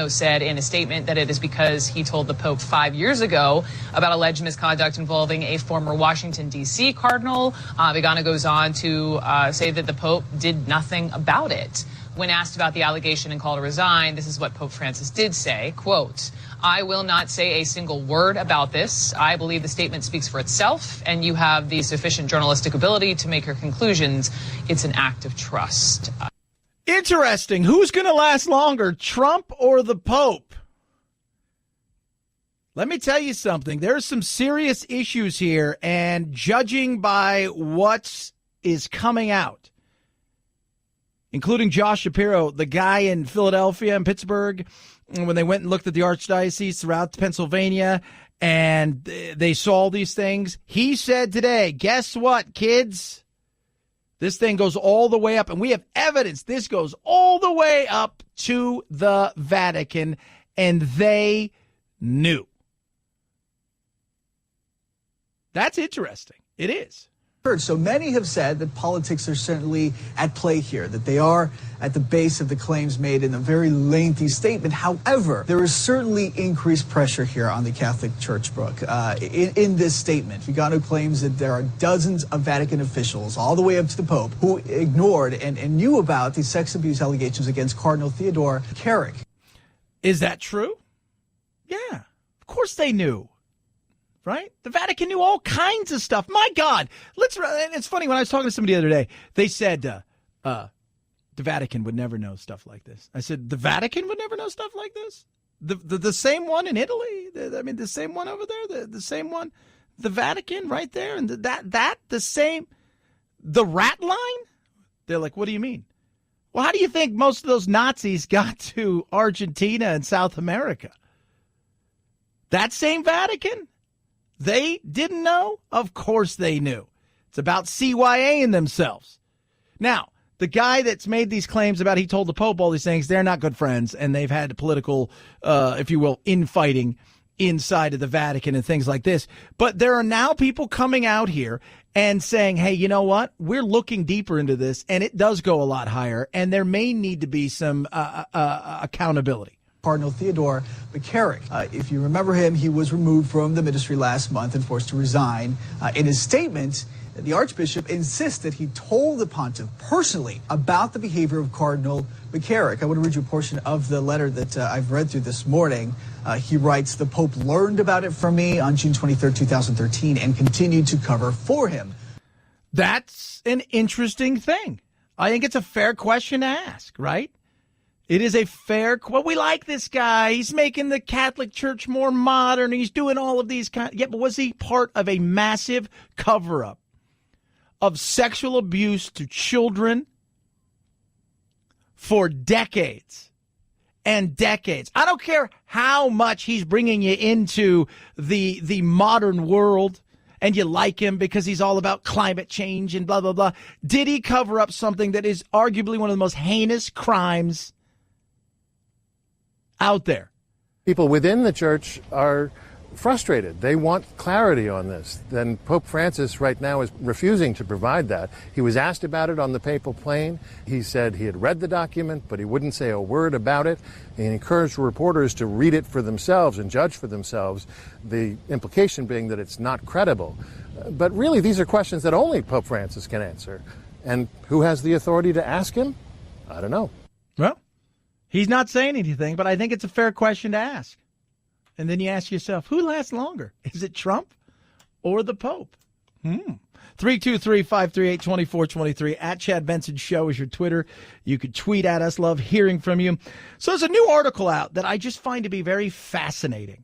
said in a statement that it is because he told the Pope 5 years ago about alleged misconduct involving a former Washington, D.C. cardinal. Vigano goes on to say that the Pope did nothing about it. When asked about the allegation and call to resign, this is what Pope Francis did say, quote, "I will not say a single word about this. I believe the statement speaks for itself, and you have the sufficient journalistic ability to make your conclusions. It's an act of trust." Interesting. Who's going to last longer, Trump or the Pope? Let me tell you something. There's some serious issues here, and judging by what is coming out, including Josh Shapiro, the guy in Philadelphia and Pittsburgh, when they went and looked at the archdiocese throughout Pennsylvania and they saw these things, he said today, guess what, kids? This thing goes all the way up, and we have evidence this goes all the way up to the Vatican, and they knew. That's interesting. It is. So many have said that politics are certainly at play here, that they are at the base of the claims made in a very lengthy statement. However, there is certainly increased pressure here on the Catholic Church, Brooke. In this statement, Vigano claims that there are dozens of Vatican officials, all the way up to the Pope, who ignored and knew about the sex abuse allegations against Cardinal Theodore Carrick. Is that true? Yeah, of course they knew. Right? The Vatican knew all kinds of stuff. My God. It's funny, when I was talking to somebody the other day, they said the Vatican would never know stuff like this. I said, the Vatican would never know stuff like this? The same one in Italy? The same one over there? The same one? The Vatican right there? And the same? The rat line? They're like, what do you mean? Well, how do you think most of those Nazis got to Argentina and South America? That same Vatican? They didn't know? Of course they knew. It's about CYA-ing themselves. Now, the guy that's made these claims about he told the Pope all these things, they're not good friends, and they've had political, if you will, infighting inside of the Vatican and things like this. But there are now people coming out here and saying, hey, you know what? We're looking deeper into this, and it does go a lot higher, and there may need to be some accountability. Cardinal Theodore McCarrick. If you remember him, he was removed from the ministry last month and forced to resign. In his statement, the Archbishop insists that he told the pontiff personally about the behavior of Cardinal McCarrick. I want to read you a portion of the letter that I've read through this morning. He writes, "The Pope learned about it from me on June 23, 2013, and continued to cover for him." That's an interesting thing. I think it's a fair question to ask, right? It is a fair, well, we like this guy. He's making the Catholic Church more modern. He's doing all of these yeah, but was he part of a massive cover-up of sexual abuse to children for decades and decades? I don't care how much he's bringing you into the modern world and you like him because he's all about climate change and blah, blah, blah. Did he cover up something that is arguably one of the most heinous crimes out there? People within the church are frustrated. They want clarity on this. Then Pope Francis right now is refusing to provide that. He was asked about it on the papal plane. He said he had read the document, but he wouldn't say a word about it. He encouraged reporters to read it for themselves and judge for themselves, the implication being that it's not credible. But really, these are questions that only Pope Francis can answer. And who has the authority to ask him? I don't know. Well, he's not saying anything, but I think it's a fair question to ask. And then you ask yourself, who lasts longer? Is it Trump or the Pope? 323-538-2423. At Chad Benson Show is your Twitter. You could tweet at us. Love hearing from you. So there's a new article out that I just find to be very fascinating.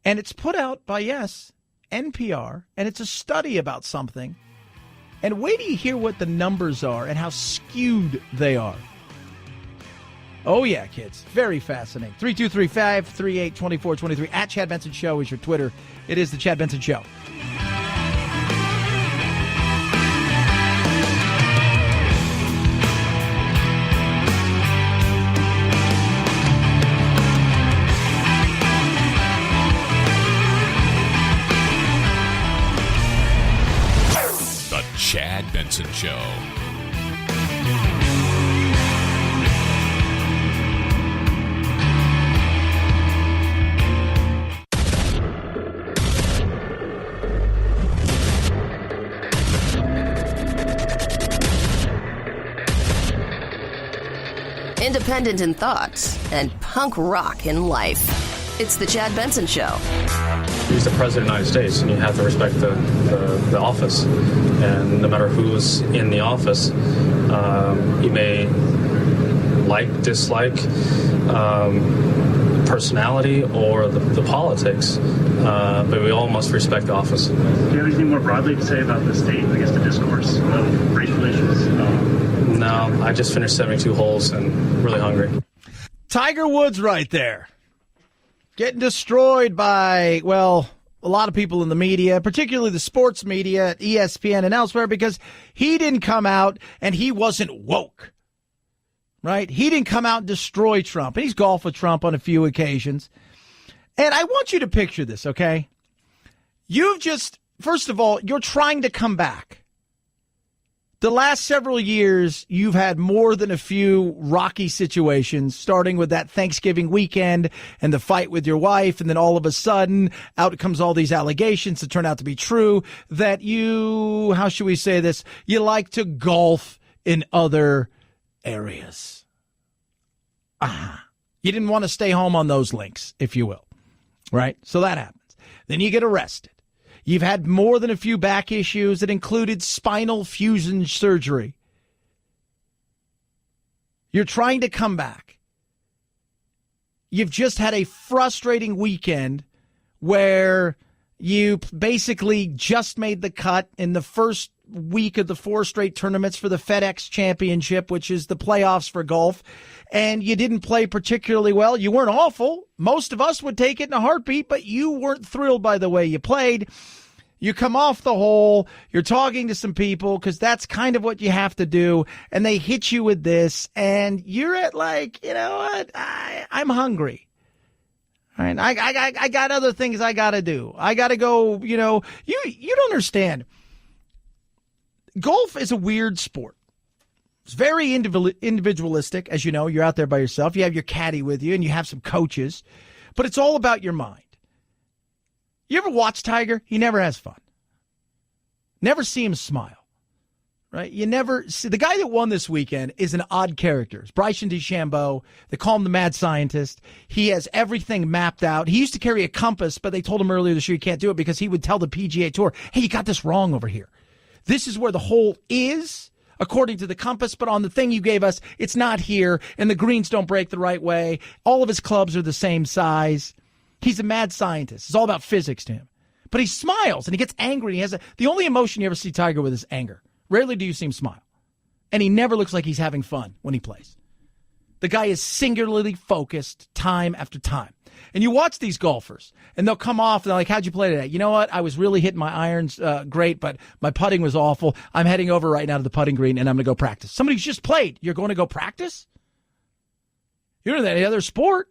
And it's put out by, yes, NPR. And it's a study about something. And wait till you hear what the numbers are and how skewed they are. Oh, yeah, kids. Very fascinating. 323-538-2423. At Chad Benson Show is your Twitter. It is the Chad Benson Show. The Chad Benson Show. Independent in thoughts and punk rock in life. It's the Chad Benson Show. He's the president of the United States, and you have to respect the office. And no matter who's in the office, you may dislike personality or the politics, but we all must respect the office. Do you have anything more broadly to say about the state, I guess, the discourse of race relations? No, I just finished 72 holes and really hungry. Tiger Woods right there. Getting destroyed by, well, a lot of people in the media, particularly the sports media at ESPN and elsewhere, because he didn't come out and he wasn't woke, right? He didn't come out and destroy Trump. And he's golfed with Trump on a few occasions. And I want you to picture this, okay? You've just, first of all, you're trying to come back. The last several years, you've had more than a few rocky situations, starting with that Thanksgiving weekend and the fight with your wife. And then all of a sudden, out comes all these allegations that turn out to be true that you, how should we say this? You like to golf in other areas. You didn't want to stay home on those links, if you will. Right? So that happens. Then you get arrested. You've had more than a few back issues that included spinal fusion surgery. You're trying to come back. You've just had a frustrating weekend where you basically just made the cut in the first week of the 4 straight tournaments for the FedEx Championship, which is the playoffs for golf, and you didn't play particularly well. You weren't awful. Most of us would take it in a heartbeat, but you weren't thrilled by the way you played. You come off the hole, you're talking to some people, because that's kind of what you have to do, and they hit you with this, and you're at like, you know what, I'm hungry. All right, I got other things I got to do. I got to go, you don't understand. Golf is a weird sport. It's very individualistic. As you know, you're out there by yourself. You have your caddy with you and you have some coaches, but it's all about your mind. You ever watch Tiger? He never has fun. Never see him smile. Right? You never see. The guy that won this weekend is an odd character. It's Bryson DeChambeau. They call him the mad scientist. He has everything mapped out. He used to carry a compass, but they told him earlier this year he can't do it because he would tell the PGA Tour, hey, you got this wrong over here. This is where the hole is, according to the compass, but on the thing you gave us, it's not here, and the greens don't break the right way. All of his clubs are the same size. He's a mad scientist. It's all about physics to him. But he smiles, and he gets angry. He has the only emotion you ever see Tiger with is anger. Rarely do you see him smile. And he never looks like he's having fun when he plays. The guy is singularly focused time after time. And you watch these golfers, and they'll come off, and they're like, how'd you play today? You know what? I was really hitting my irons great, but my putting was awful. I'm heading over right now to the putting green, and I'm going to go practice. Somebody's just played. You're going to go practice? You don't hear that in any other sport,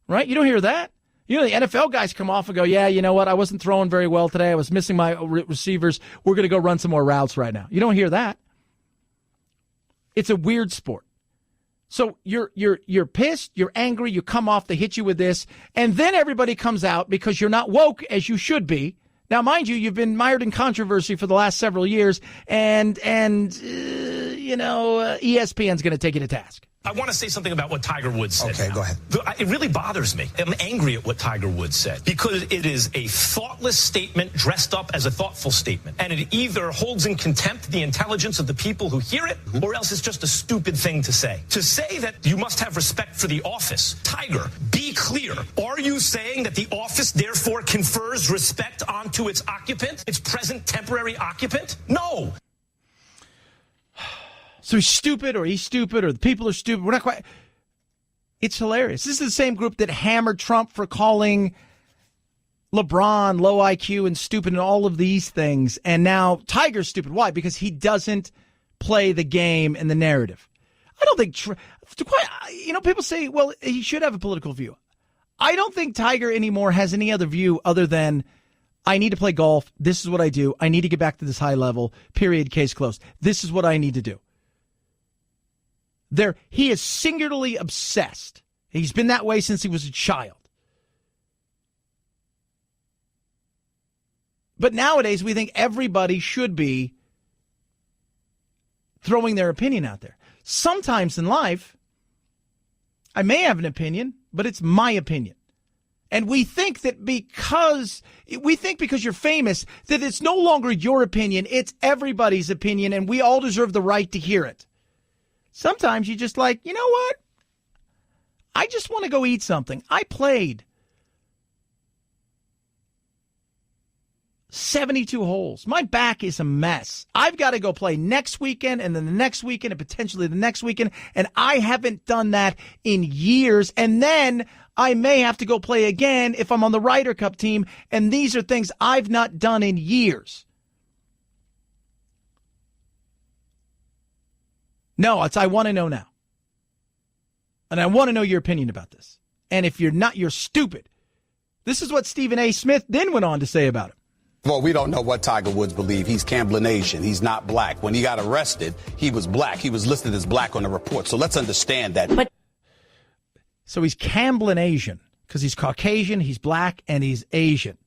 right? You don't hear that. The NFL guys come off and go, yeah, you know what? I wasn't throwing very well today. I was missing my receivers. We're going to go run some more routes right now. You don't hear that. It's a weird sport. So you're pissed, you're angry, you come off, they hit you with this, and then everybody comes out because you're not woke as you should be. Now, mind you, you've been mired in controversy for the last several years, and ESPN's going to take you to task. I want to say something about what Tiger Woods said. Okay, go ahead. It really bothers me. I'm angry at what Tiger Woods said because it is a thoughtless statement dressed up as a thoughtful statement. And it either holds in contempt the intelligence of the people who hear it, or else it's just a stupid thing to say. To say that you must have respect for the office. Tiger, be clear. Are you saying that the office therefore confers respect onto its occupant, its present temporary occupant? No. So he's stupid, or the people are stupid. We're not quite. It's hilarious. This is the same group that hammered Trump for calling LeBron low IQ and stupid and all of these things. And now Tiger's stupid. Why? Because he doesn't play the game and the narrative. I don't think, people say, well, he should have a political view. I don't think Tiger anymore has any other view other than, I need to play golf. This is what I do. I need to get back to this high level. Period. Case closed. This is what I need to do. He is singularly obsessed. He's been that way since he was a child. But nowadays, we think everybody should be throwing their opinion out there. Sometimes in life, I may have an opinion, but it's my opinion. And we think that because you're famous, that it's no longer your opinion, it's everybody's opinion, and we all deserve the right to hear it. Sometimes you just like, you know what? I just want to go eat something. I played 72 holes. My back is a mess. I've got to go play next weekend and then the next weekend and potentially the next weekend. And I haven't done that in years. And then I may have to go play again if I'm on the Ryder Cup team. And these are things I've not done in years. No, I want to know now. And I want to know your opinion about this. And if you're not, you're stupid. This is what Stephen A. Smith then went on to say about him. Well, we don't know what Tiger Woods believed. He's Camblinasian. He's not black. When he got arrested, he was black. He was listed as black on the report. So let's understand that. So he's Camblinasian because he's Caucasian, he's black, and he's Asian.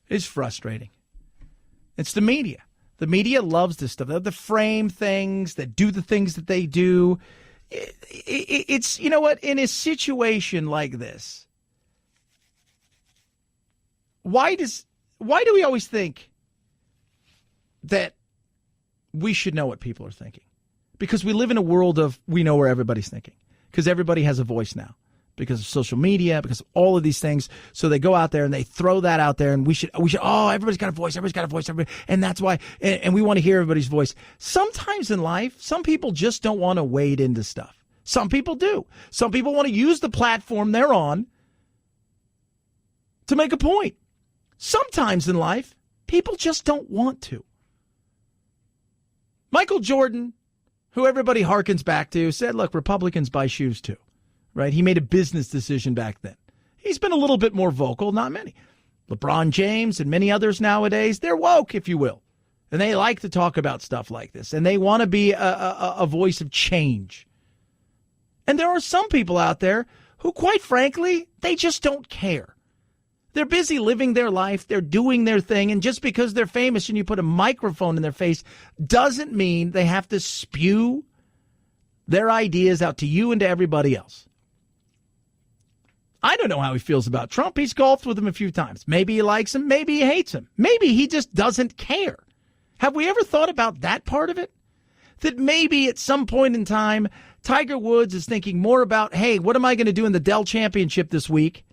It's frustrating. It's the media. The media loves this stuff. They frame things, that do the things that they do. It's, you know what, in a situation like this, why do we always think that we should know what people are thinking? Because we live in a world of we know where everybody's thinking. Because everybody has a voice now. Because of social media, because of all of these things. So they go out there and they throw that out there, and we should, everybody's got a voice, and that's why, and we want to hear everybody's voice. Sometimes in life, some people just don't want to wade into stuff. Some people do. Some people want to use the platform they're on to make a point. Sometimes in life, people just don't want to. Michael Jordan who everybody harkens back to, said, look, Republicans buy shoes too, right? He made a business decision back then. He's been a little bit more vocal, not many. LeBron James and many others nowadays, they're woke, if you will. And they like to talk about stuff like this. And they want to be a voice of change. And there are some people out there who, quite frankly, they just don't care. They're busy living their life. They're doing their thing. And just because they're famous and you put a microphone in their face doesn't mean they have to spew their ideas out to you and to everybody else. I don't know how he feels about Trump. He's golfed with him a few times. Maybe he likes him. Maybe he hates him. Maybe he just doesn't care. Have we ever thought about that part of it? That maybe at some point in time, Tiger Woods is thinking more about, hey, what am I going to do in the Dell Championship this week?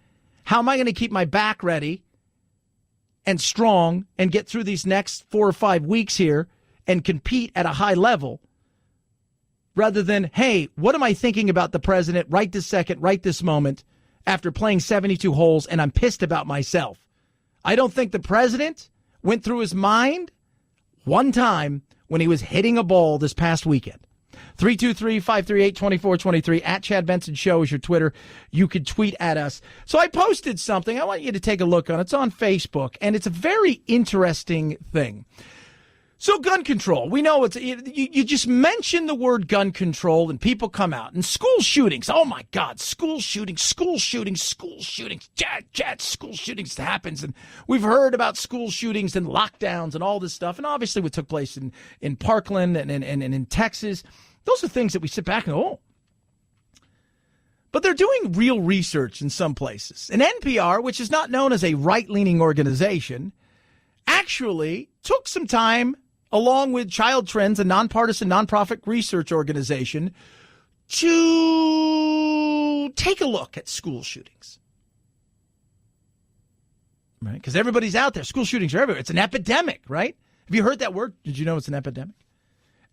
How am I going to keep my back ready and strong and get through these next 4 or 5 weeks here and compete at a high level? Rather than, hey, what am I thinking about the president right this second, right this moment, after playing 72 holes, and I'm pissed about myself? I don't think the president went through his mind one time when he was hitting a ball this past weekend. 323-538-2423 at Chad Benson Show is your Twitter. You could tweet at us. So I posted something. I want you to take a look on. It's on Facebook, and it's a very interesting thing. So gun control, we know you just mention the word gun control and people come out. And school shootings, oh my God, school shootings, school shootings. Chad, school shootings happens. And we've heard about school shootings and lockdowns and all this stuff. And obviously what took place in Parkland and in Texas, those are things that we sit back and go, oh. But they're doing real research in some places. And NPR, which is not known as a right-leaning organization, actually took some time, along with Child Trends, a nonpartisan nonprofit research organization, to take a look at school shootings. Right? Because everybody's out there. School shootings are everywhere. It's an epidemic, right? Have you heard that word? Did you know it's an epidemic?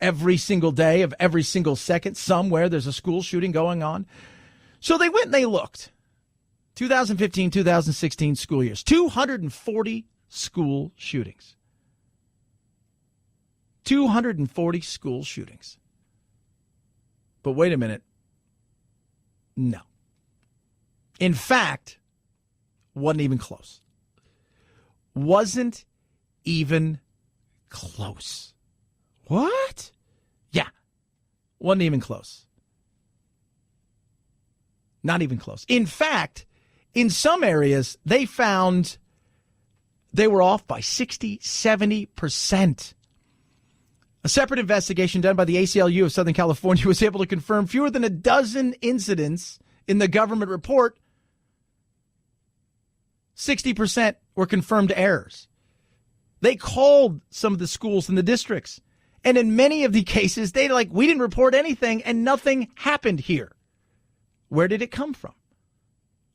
Every single day of every single second, somewhere there's a school shooting going on. So they went and they looked. 2015, 2016 school years. 240 school shootings. 240 school shootings. But wait a minute. No. In fact, wasn't even close. Wasn't even close. What? Yeah. Wasn't even close. Not even close. In fact, in some areas, they found they were off by 60, 70%. A separate investigation done by the ACLU of Southern California was able to confirm fewer than a dozen incidents in the government report. 60% were confirmed errors. They called some of the schools in the districts. And in many of the cases, we didn't report anything and nothing happened here. Where did it come from?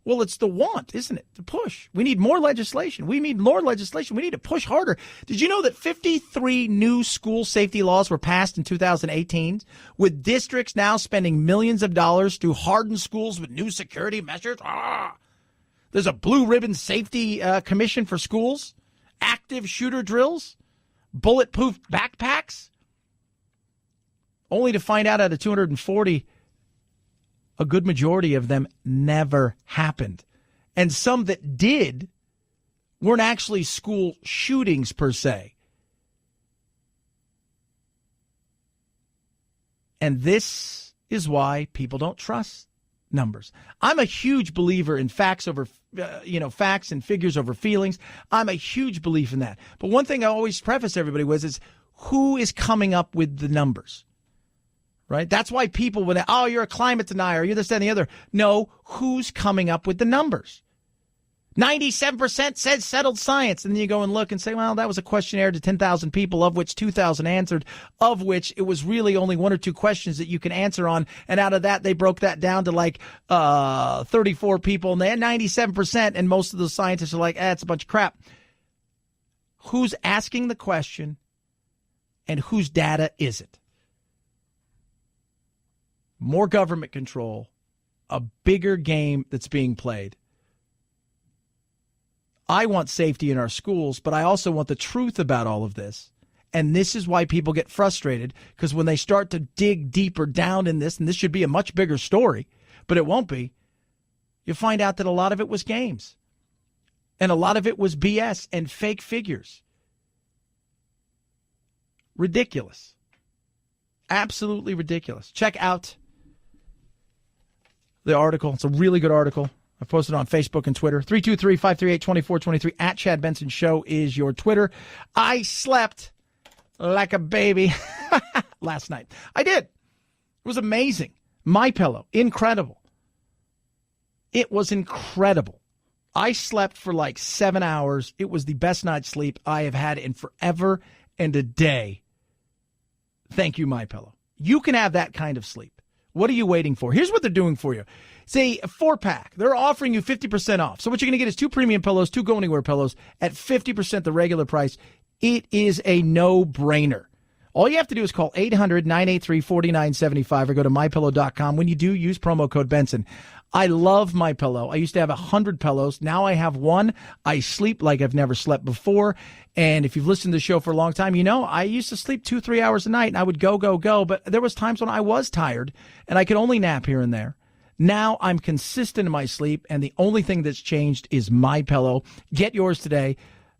Well, it's the want, isn't it? The push. We need more legislation. We need more legislation. We need to push harder. Did you know that 53 new school safety laws were passed in 2018, with districts now spending millions of dollars to harden schools with new security measures? There's a blue ribbon safety commission for schools, active shooter drills, bulletproof backpacks, only to find out of 240, a good majority of them never happened. And some that did weren't actually school shootings per se. And this is why people don't trust numbers. I'm a huge believer in facts over, facts and figures over feelings. I'm a huge believer in that. But one thing I always preface everybody with is who is coming up with the numbers? Right? That's why people, you're a climate denier, you're this, that, and the other. No, who's coming up with the numbers? 97% said settled science. And then you go and look and say, well, that was a questionnaire to 10,000 people, of which 2,000 answered, of which it was really only 1 or 2 questions that you can answer on. And out of that, they broke that down to 34 people. And they had 97%. And most of the scientists are like, it's a bunch of crap. Who's asking the question and whose data is it? More government control, a bigger game that's being played. I want safety in our schools, but I also want the truth about all of this. And this is why people get frustrated, because when they start to dig deeper down in this, and this should be a much bigger story, but it won't be, you find out that a lot of it was games. And a lot of it was BS and fake figures. Ridiculous. Absolutely ridiculous. Check out the article. It's a really good article. I posted it on Facebook and Twitter. 323-538-2423 at Chad Benson Show is your Twitter. I slept like a baby last night. I did. It was amazing. MyPillow, incredible. It was incredible. I slept for like 7 hours. It was the best night's sleep I have had in forever and a day. Thank you, MyPillow. You can have that kind of sleep. What are you waiting for? Here's what they're doing for you. Say a 4-pack. They're offering you 50% off. So what you're going to get is 2 premium pillows, 2 go-anywhere pillows at 50% the regular price. It is a no-brainer. All you have to do is call 800-983-4975 or go to mypillow.com. When you do, use promo code Benson. I love MyPillow. I used to have 100 pillows. Now I have one. I sleep like I've never slept before. And if you've listened to the show for a long time, you know I used to sleep 2-3 hours a night, and I would go. But there was times when I was tired, and I could only nap here and there. Now I'm consistent in my sleep, and the only thing that's changed is MyPillow. Get yours today.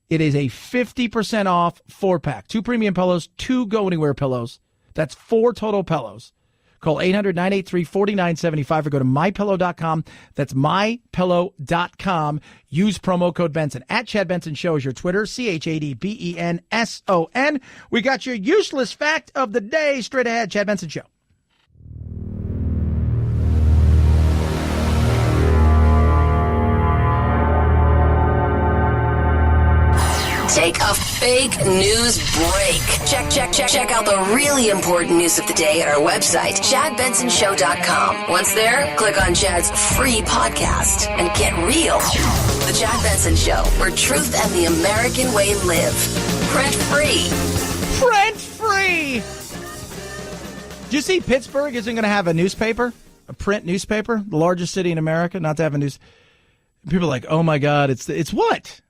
It is a 50% off 4-pack. 2 premium pillows, 2 go-anywhere pillows. That's 4 total pillows. Call 800-983-4975 or go to mypillow.com. That's mypillow.com. Use promo code Benson. At Chad Benson Show is your Twitter. ChadBenson. We got your useless fact of the day straight ahead. Chad Benson Show. Take a fake news break. Check out the really important news of the day at our website, ChadBensonShow.com. Once there, click on Chad's free podcast and get real. The Chad Benson Show, where truth and the American way live. Print free. Print free! Do you see Pittsburgh isn't going to have a newspaper? A print newspaper? The largest city in America not to have a news. People are like, oh my God, it's what?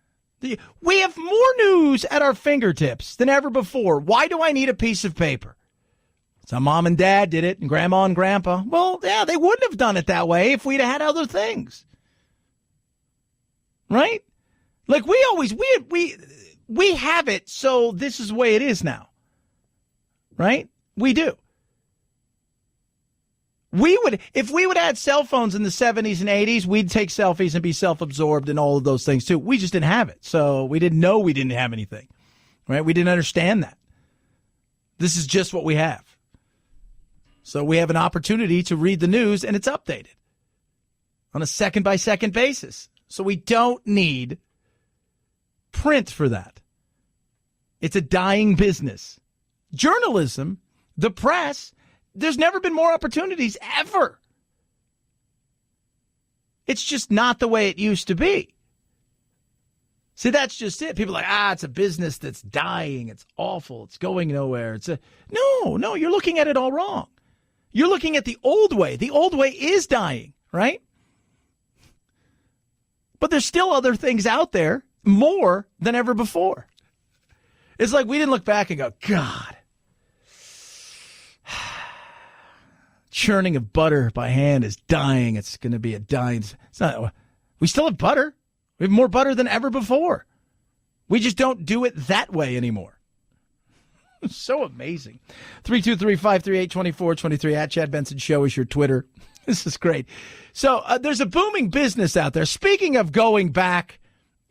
We have more news at our fingertips than ever before. Why do I need a piece of paper? So mom and dad did it, and grandma and grandpa. Well, yeah, they wouldn't have done it that way if we'd had other things. Right? Like we have it, so this is the way it is now. Right? We do. If we would have had cell phones in the 70s and 80s, we'd take selfies and be self-absorbed and all of those things too. We just didn't have it. So we didn't know we didn't have anything, right? We didn't understand that. This is just what we have. So we have an opportunity to read the news, and it's updated on a second-by-second basis. So we don't need print for that. It's a dying business. Journalism, the press, there's never been more opportunities ever. It's just not the way it used to be. See, that's just it. People are like, it's a business that's dying. It's awful. It's going nowhere. No, you're looking at it all wrong. You're looking at the old way. The old way is dying, right? But there's still other things out there more than ever before. It's like we didn't look back and go, God, churning of butter by hand is dying. It's going to be a dying. It's not. We still have butter. We have more butter than ever before. We just don't do it that way anymore. So amazing. 323-538-2423 at Chad Benson Show is your Twitter. This is great. So there's a booming business out there. Speaking of going back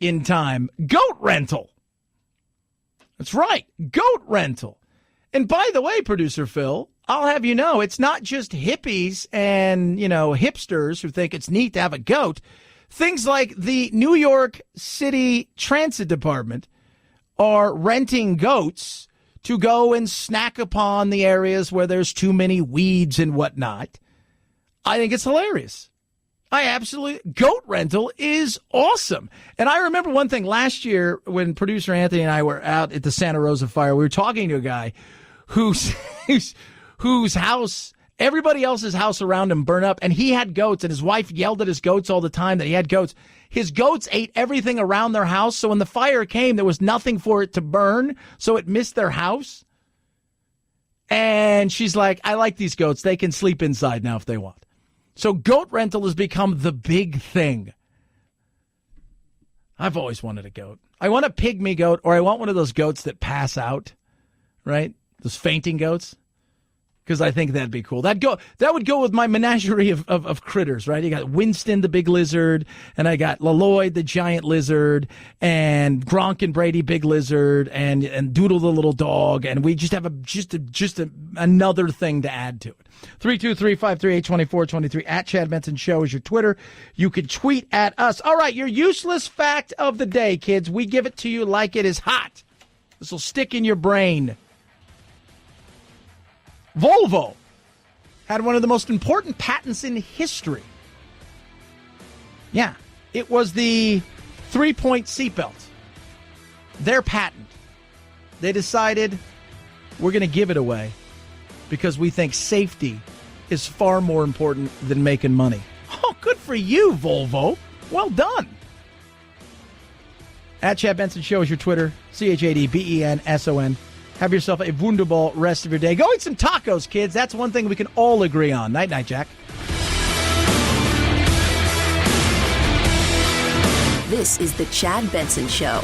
in time, goat rental. That's right. Goat rental. And by the way, producer Phil, I'll have you know, it's not just hippies and, hipsters who think it's neat to have a goat. Things like the New York City Transit Department are renting goats to go and snack upon the areas where there's too many weeds and whatnot. I think it's hilarious. Goat rental is awesome. And I remember one thing last year when producer Anthony and I were out at the Santa Rosa fire, we were talking to a guy whose house Everybody else's house around him burned up, and he had goats, and his wife yelled at his goats all the time that he had goats. His goats ate everything around their house, so when the fire came, there was nothing for it to burn, so it missed their house. And she's like, I like these goats. They can sleep inside now if they want. So goat rental has become the big thing. I've always wanted a goat. I want a pygmy goat, or I want one of those goats that pass out, right? Those fainting goats. Because I think that'd be cool. That would go with my menagerie of critters, right? You got Winston the big lizard, and I got Lloyd the giant lizard, and Gronk and Brady big lizard, and Doodle the little dog, and we just have another thing to add to it. 323-538-2423 at Chad Benson Show is your Twitter. You could tweet at us. All right, your useless fact of the day, kids. We give it to you like it is hot. This will stick in your brain. Volvo had one of the most important patents in history. Yeah, it was the 3-point seatbelt. Their patent. They decided we're going to give it away because we think safety is far more important than making money. Oh, good for you, Volvo. Well done. At Chad Benson Show is your Twitter. ChadBenson. Have yourself a wunderbar rest of your day. Go eat some tacos, kids. That's one thing we can all agree on. Night, night, Jack. This is the Chad Benson Show.